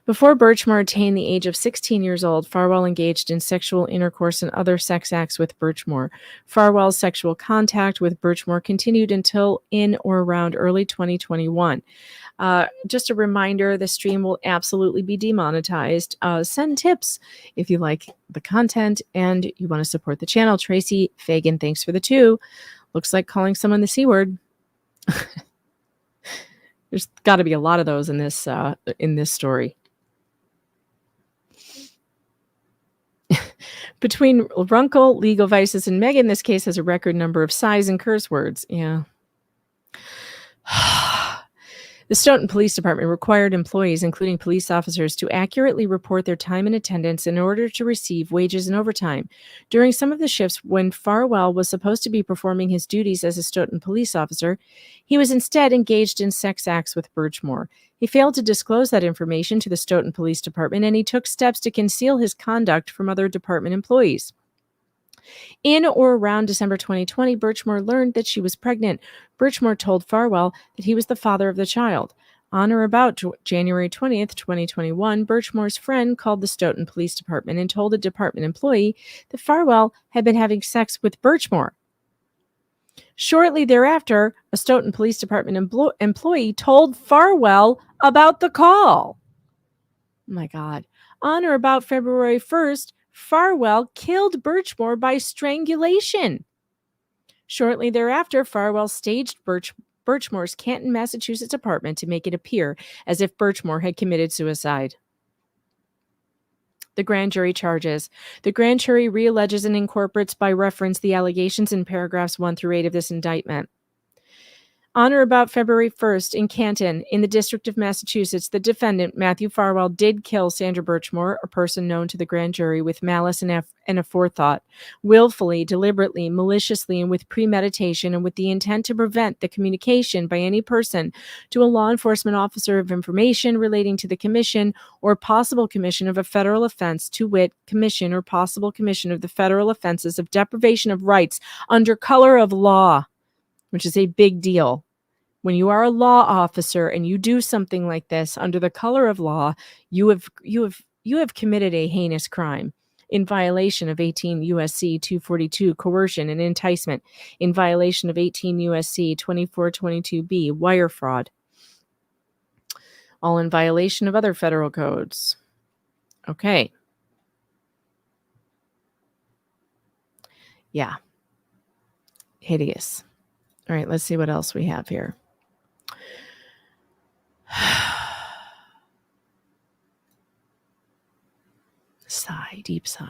Before Birchmore attained the age of 16 years old, Farwell engaged in sexual intercourse and other sex acts with Birchmore. Farwell's sexual contact with Birchmore continued until in or around early 2021. Just a reminder, the stream will absolutely be demonetized. Send tips if you like the content and you want to support the channel. Tracy Fagan, thanks for the 2. Looks like calling someone the C word. There's got to be a lot of those in this story. Between Runkle, Legal Vices, and Megan, this case has a record number of size and curse words. Yeah. The Stoughton Police Department required employees, including police officers, to accurately report their time and attendance in order to receive wages and overtime. During some of the shifts when Farwell was supposed to be performing his duties as a Stoughton police officer, he was instead engaged in sex acts with Birchmore. He failed to disclose that information to the Stoughton Police Department, and he took steps to conceal his conduct from other department employees. In or around December 2020, Birchmore learned that she was pregnant. Birchmore told Farwell that he was the father of the child. On or about January 20th, 2021, Birchmore's friend called the Stoughton Police Department and told a department employee that Farwell had been having sex with Birchmore. Shortly thereafter, a Stoughton Police Department employee told Farwell about the call. Oh my God. On or about February 1st, Farwell killed Birchmore by strangulation. Shortly thereafter, Farwell staged Birchmore's Canton, Massachusetts apartment to make it appear as if Birchmore had committed suicide. The grand jury charges. The grand jury realleges and incorporates by reference the allegations in paragraphs 1 through 8 of this indictment. On or about February 1st in Canton, in the District of Massachusetts, the defendant, Matthew Farwell, did kill Sandra Birchmore, a person known to the grand jury, with malice and aforethought, willfully, deliberately, maliciously, and with premeditation, and with the intent to prevent the communication by any person to a law enforcement officer of information relating to the commission or possible commission of a federal offense, to wit, commission or possible commission of the federal offenses of deprivation of rights under color of law, which is a big deal. When you are a law officer and you do something like this under the color of law, you have committed a heinous crime in violation of 18 U.S.C. 242, coercion and enticement, in violation of 18 U.S.C. 2422b, wire fraud, all in violation of other federal codes. Okay. Yeah. Hideous. All right, let's see what else we have here. Sigh, deep sigh.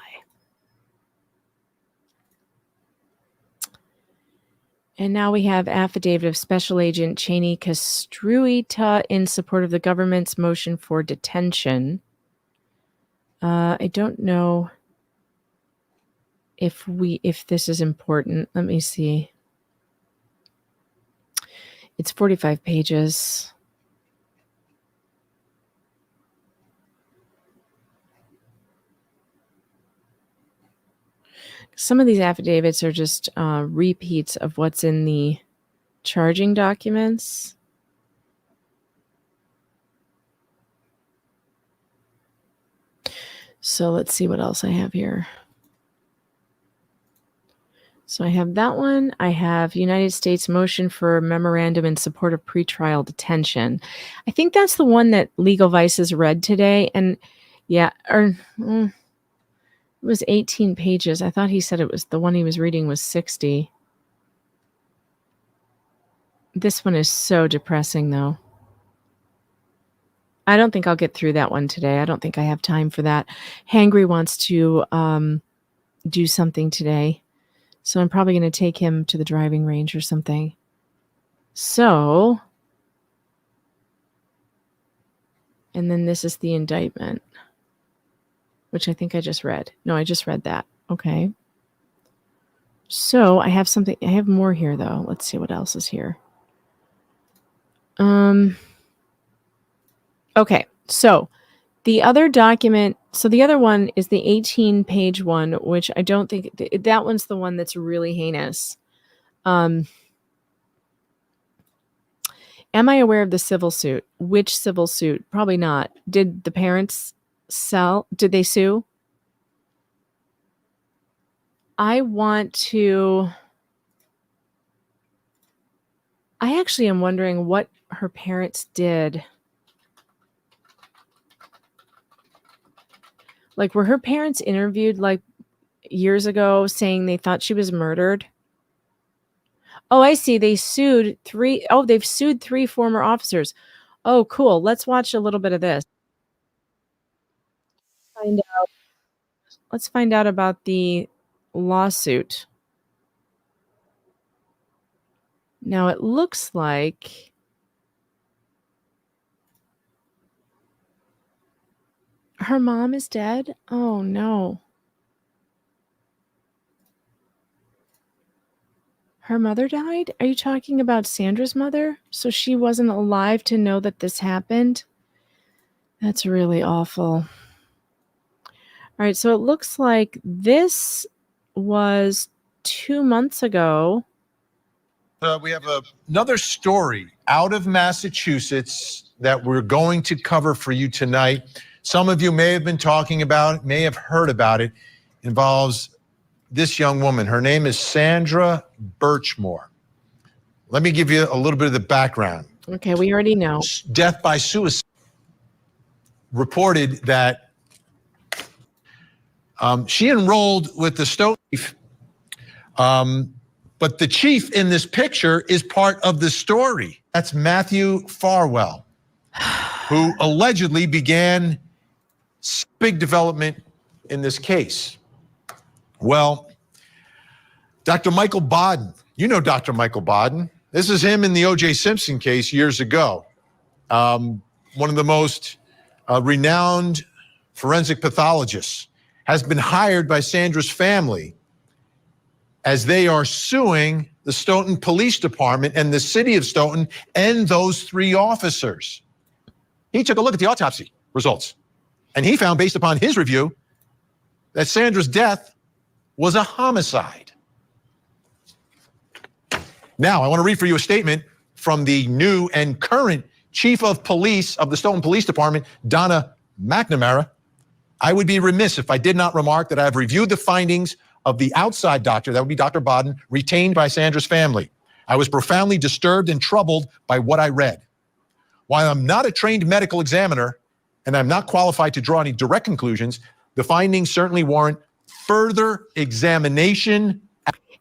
And now we have affidavit of Special Agent Cheney Castruita in support of the government's motion for detention. I don't know if this is important. Let me see. It's 45 pages. Some of these affidavits are just repeats of what's in the charging documents. So let's see what else I have here. So I have that one. I have United States motion for memorandum in support of pretrial detention. I think that's the one that Legal Vices read today. And yeah, it was 18 pages. I thought he said it was the one he was reading was 60. This one is so depressing, though. I don't think I'll get through that one today. I don't think I have time for that. Hangry wants to do something today. So I'm probably going to take him to the driving range or something. So, and then this is the indictment, which I think I just read. No, I just read that. Okay. So I have something. I have more here, though. Let's see what else is here. Okay. So the other document, so the other one is the 18-page one, which I don't think, that one's the one that's really heinous. Am I aware of the civil suit? Which civil suit? Probably not. Did the parents did they sue? I actually am wondering what her parents did. Like, were her parents interviewed like years ago saying they thought she was murdered? Oh, I see. They've sued three former officers. Oh, cool. Let's watch a little bit of this. Let's find out about the lawsuit. Now, it looks like her mom is dead. Oh, no. Her mother died? Are you talking about Sandra's mother? So she wasn't alive to know that this happened? That's really awful. All right, so it looks like this was 2 months ago. We have another story out of Massachusetts that we're going to cover for you tonight. Some of you may have been talking about it, may have heard about it. It involves this young woman. Her name is Sandra Birchmore. Let me give you a little bit of the background. Okay, we already know. Death by suicide. Reported that she enrolled with the Stoughton But the chief in this picture is part of the story. That's Matthew Farwell, who allegedly began big development in this case. Well, Dr. Michael Baden, you know Dr. Michael Baden. This is him in the O.J. Simpson case years ago. One of the most renowned forensic pathologists has been hired by Sandra's family as they are suing the Stoughton Police Department and the city of Stoughton and those 3 officers. He took a look at the autopsy results, and he found, based upon his review, that Sandra's death was a homicide. Now, I want to read for you a statement from the new and current Chief of Police of the Stoughton Police Department, Donna McNamara. I would be remiss if I did not remark that I have reviewed the findings of the outside doctor, that would be Dr. Baden, retained by Sandra's family. I was profoundly disturbed and troubled by what I read. While I'm not a trained medical examiner and I'm not qualified to draw any direct conclusions, the findings certainly warrant further examination.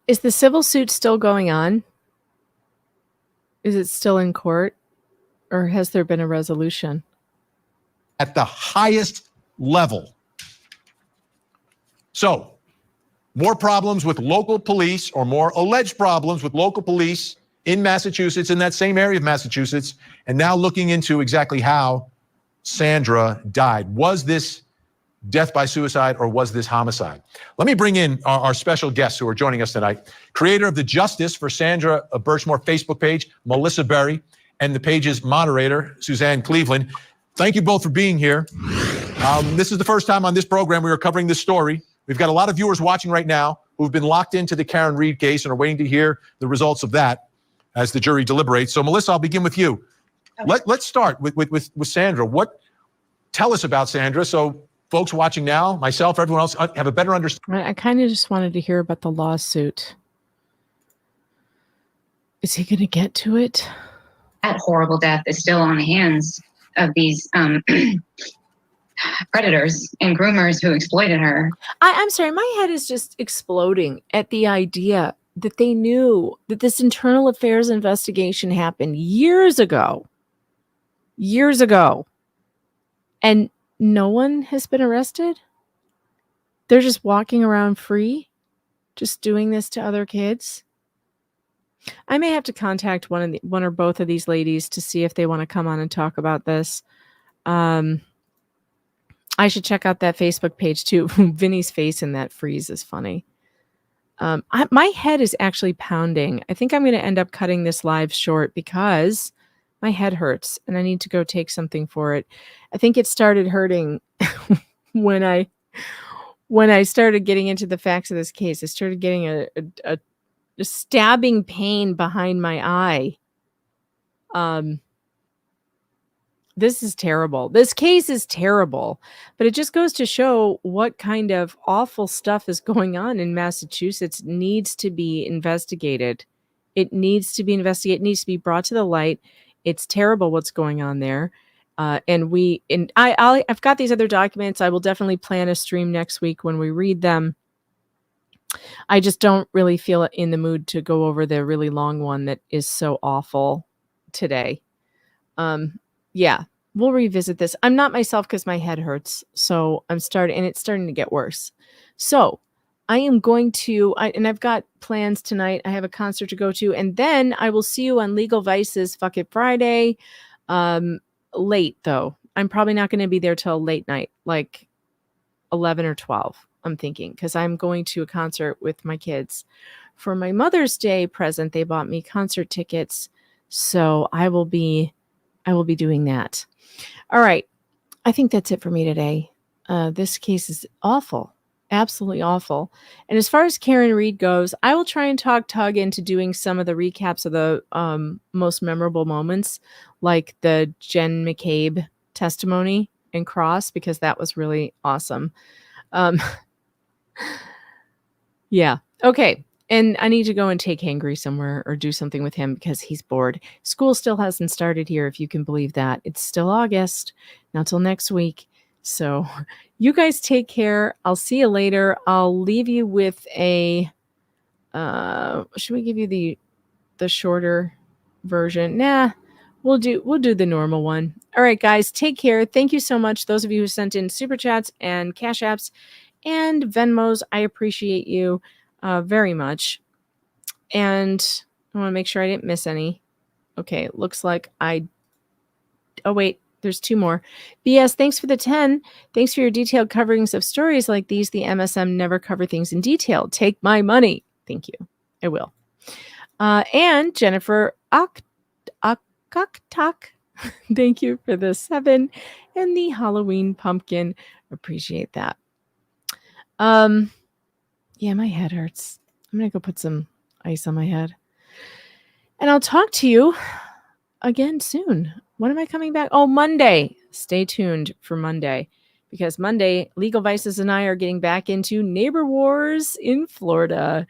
Is the civil suit still going on? Is it still in court? Or has there been a resolution? At the highest level. So, more problems with local police, or more alleged problems with local police in Massachusetts, in that same area of Massachusetts, and now looking into exactly how Sandra died. Was this death by suicide or was this homicide? Let me bring in our special guests who are joining us tonight. Creator of the Justice for Sandra Birchmore Facebook page, Melissa Berry, and the page's moderator, Suzanne Cleveland. Thank you both for being here. This is the first time on this program we are covering this story. We've got a lot of viewers watching right now who've been locked into the Karen Reed case and are waiting to hear the results of that as the jury deliberates. So, Melissa, I'll begin with you. Okay. Let's start with Sandra. Tell us about Sandra so folks watching now, myself, everyone else, have a better understanding. I kind of just wanted to hear about the lawsuit. Is he going to get to it? That horrible death is still on the hands of these predators and groomers who exploited her. I'm sorry, my head is just exploding at the idea that they knew that this internal affairs investigation happened years ago. And no one has been arrested. They're just walking around free, just doing this to other kids. I may have to contact one or both of these ladies to see if they want to come on and talk about this. I should check out that Facebook page too. Vinny's face in that freeze is funny. My head is actually pounding. I think I'm going to end up cutting this live short because my head hurts and I need to go take something for it. I think it started hurting when I started getting into the facts of this case. I started getting a stabbing pain behind my eye. This is terrible. This case is terrible, but it just goes to show what kind of awful stuff is going on in Massachusetts. It needs to be investigated. It needs to be investigated. It needs to be brought to the light. It's terrible what's going on there. I've got these other documents. I will definitely plan a stream next week when we read them. I just don't really feel in the mood to go over the really long one that is so awful today. Yeah, we'll revisit this. I'm not myself because my head hurts. So it's starting to get worse. So I am going to, and I've got plans tonight. I have a concert to go to, and then I will see you on Legal Vice's Fuck It Friday. Late though. I'm probably not going to be there till late night, like 11 or 12. I'm thinking, because I'm going to a concert with my kids. For my Mother's Day present, they bought me concert tickets. So I will be doing that. All right. I think that's it for me today. This case is awful. Absolutely awful. And as far as Karen Reed goes, I will try and talk Tug into doing some of the recaps of the most memorable moments, like the Jen McCabe testimony and cross, because that was really awesome. Yeah. Okay. And I need to go and take Hangry somewhere or do something with him because he's bored. School still hasn't started here, if you can believe that. It's still August, not till next week. So you guys take care. I'll see you later. I'll leave you with a Should we give you the shorter version? Nah, we'll do the normal one. All right, guys, take care. Thank you so much. Those of you who sent in super chats and cash apps and Venmos, I appreciate you very much. And I want to make sure I didn't miss any. Okay, it looks like oh wait, there's 2 more. BS, thanks for the 10. Thanks for your detailed coverings of stories like these. The MSM never cover things in detail. Take my money. Thank you. I will. And Jennifer Oktok, thank you for the 7 and the Halloween pumpkin. Appreciate that. Yeah, my head hurts. I'm going to go put some ice on my head. And I'll talk to you again soon. When am I coming back? Oh, Monday. Stay tuned for Monday, because Monday, Legal Vices and I are getting back into neighbor wars in Florida.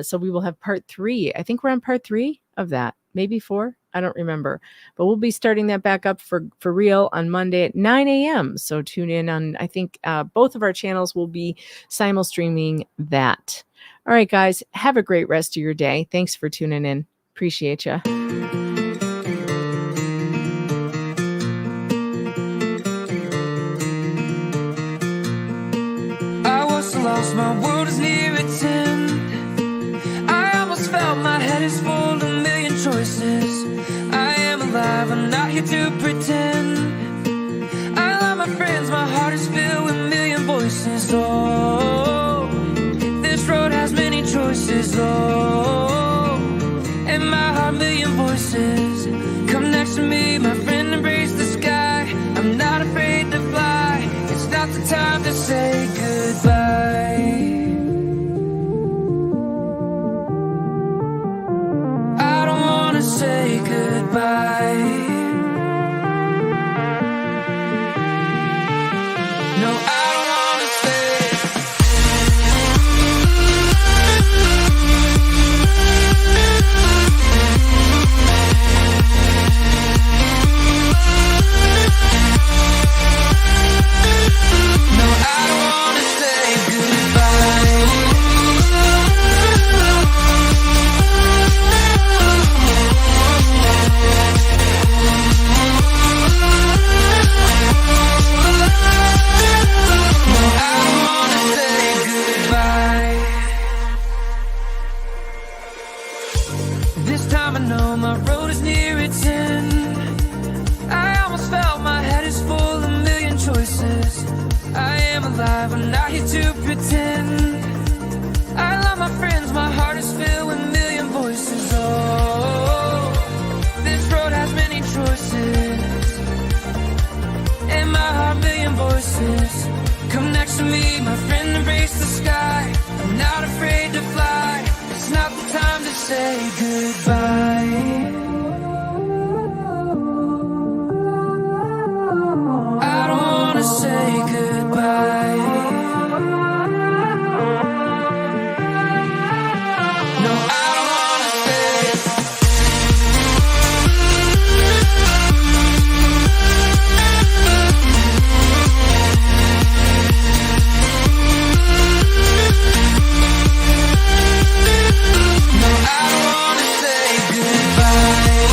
So we will have part 3. I think we're on part 3 of that. Maybe 4. I don't remember. But we'll be starting that back up for real on Monday at 9 a.m. So tune in on, I think both of our channels will be simul streaming that. All right, guys, have a great rest of your day. Thanks for tuning in. Appreciate you. I was lost, my world is near its end. I almost felt my head is full of a million choices. I am alive, I'm not here to pretend. I love my friends, my heart is filled with a million voices. Oh, this road has many choices. Oh, in my heart, million voices. Come next to me, my friend, embrace the sky. I'm not afraid to fly. It's not the time to say goodbye. I don't wanna say goodbye. No, I don't wanna say. No, I don't wanna say goodbye. No, I don't wanna say goodbye. This time I know my road is near its end. I almost felt my head is full of a million choices. I am alive, I'm not here to pretend. I love my friends, my heart is filled with a million voices. Oh, this road has many choices. In my heart, million voices. Come next to me, my friend, embrace the sky. I'm not afraid to fly. It's not the time to say goodbye. I don't wanna say goodbye. No, I don't wanna say. No, I don't wanna say goodbye.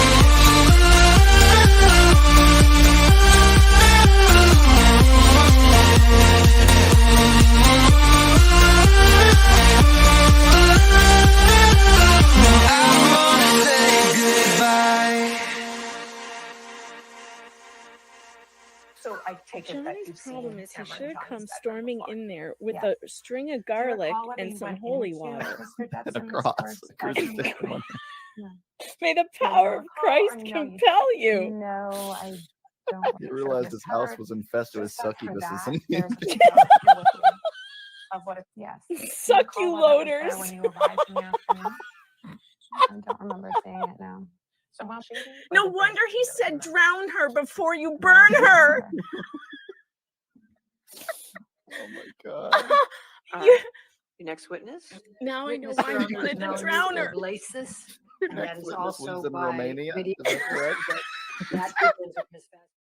No, I don't wanna say goodbye. So I take it that you've Johnny's seen problem is he Tamara should John's come Death storming before. in there with Yeah. a string of Do you garlic recall what and we some went holy into water. Mr. And a Jepson's cross, first a crucifix session? one. May the Do you power of recall, Christ or no, you compel you. No, I don't. You So realized his house misheard. was infested with Just after succubuses. that, And there's a video you're looking of what it, yes. Do you Suck recall you what that was loaders. there when you arrived in the afternoon? I don't remember seeing it now. So while she No wonder he said drown her before you burn her. Oh my god. You- Your next witness? Now I know Witness why for he wanted to Melanie drown her. Iglesias, and that is Witness also lives in by Romania. video. Is that correct? That begins with Miss Vasquez.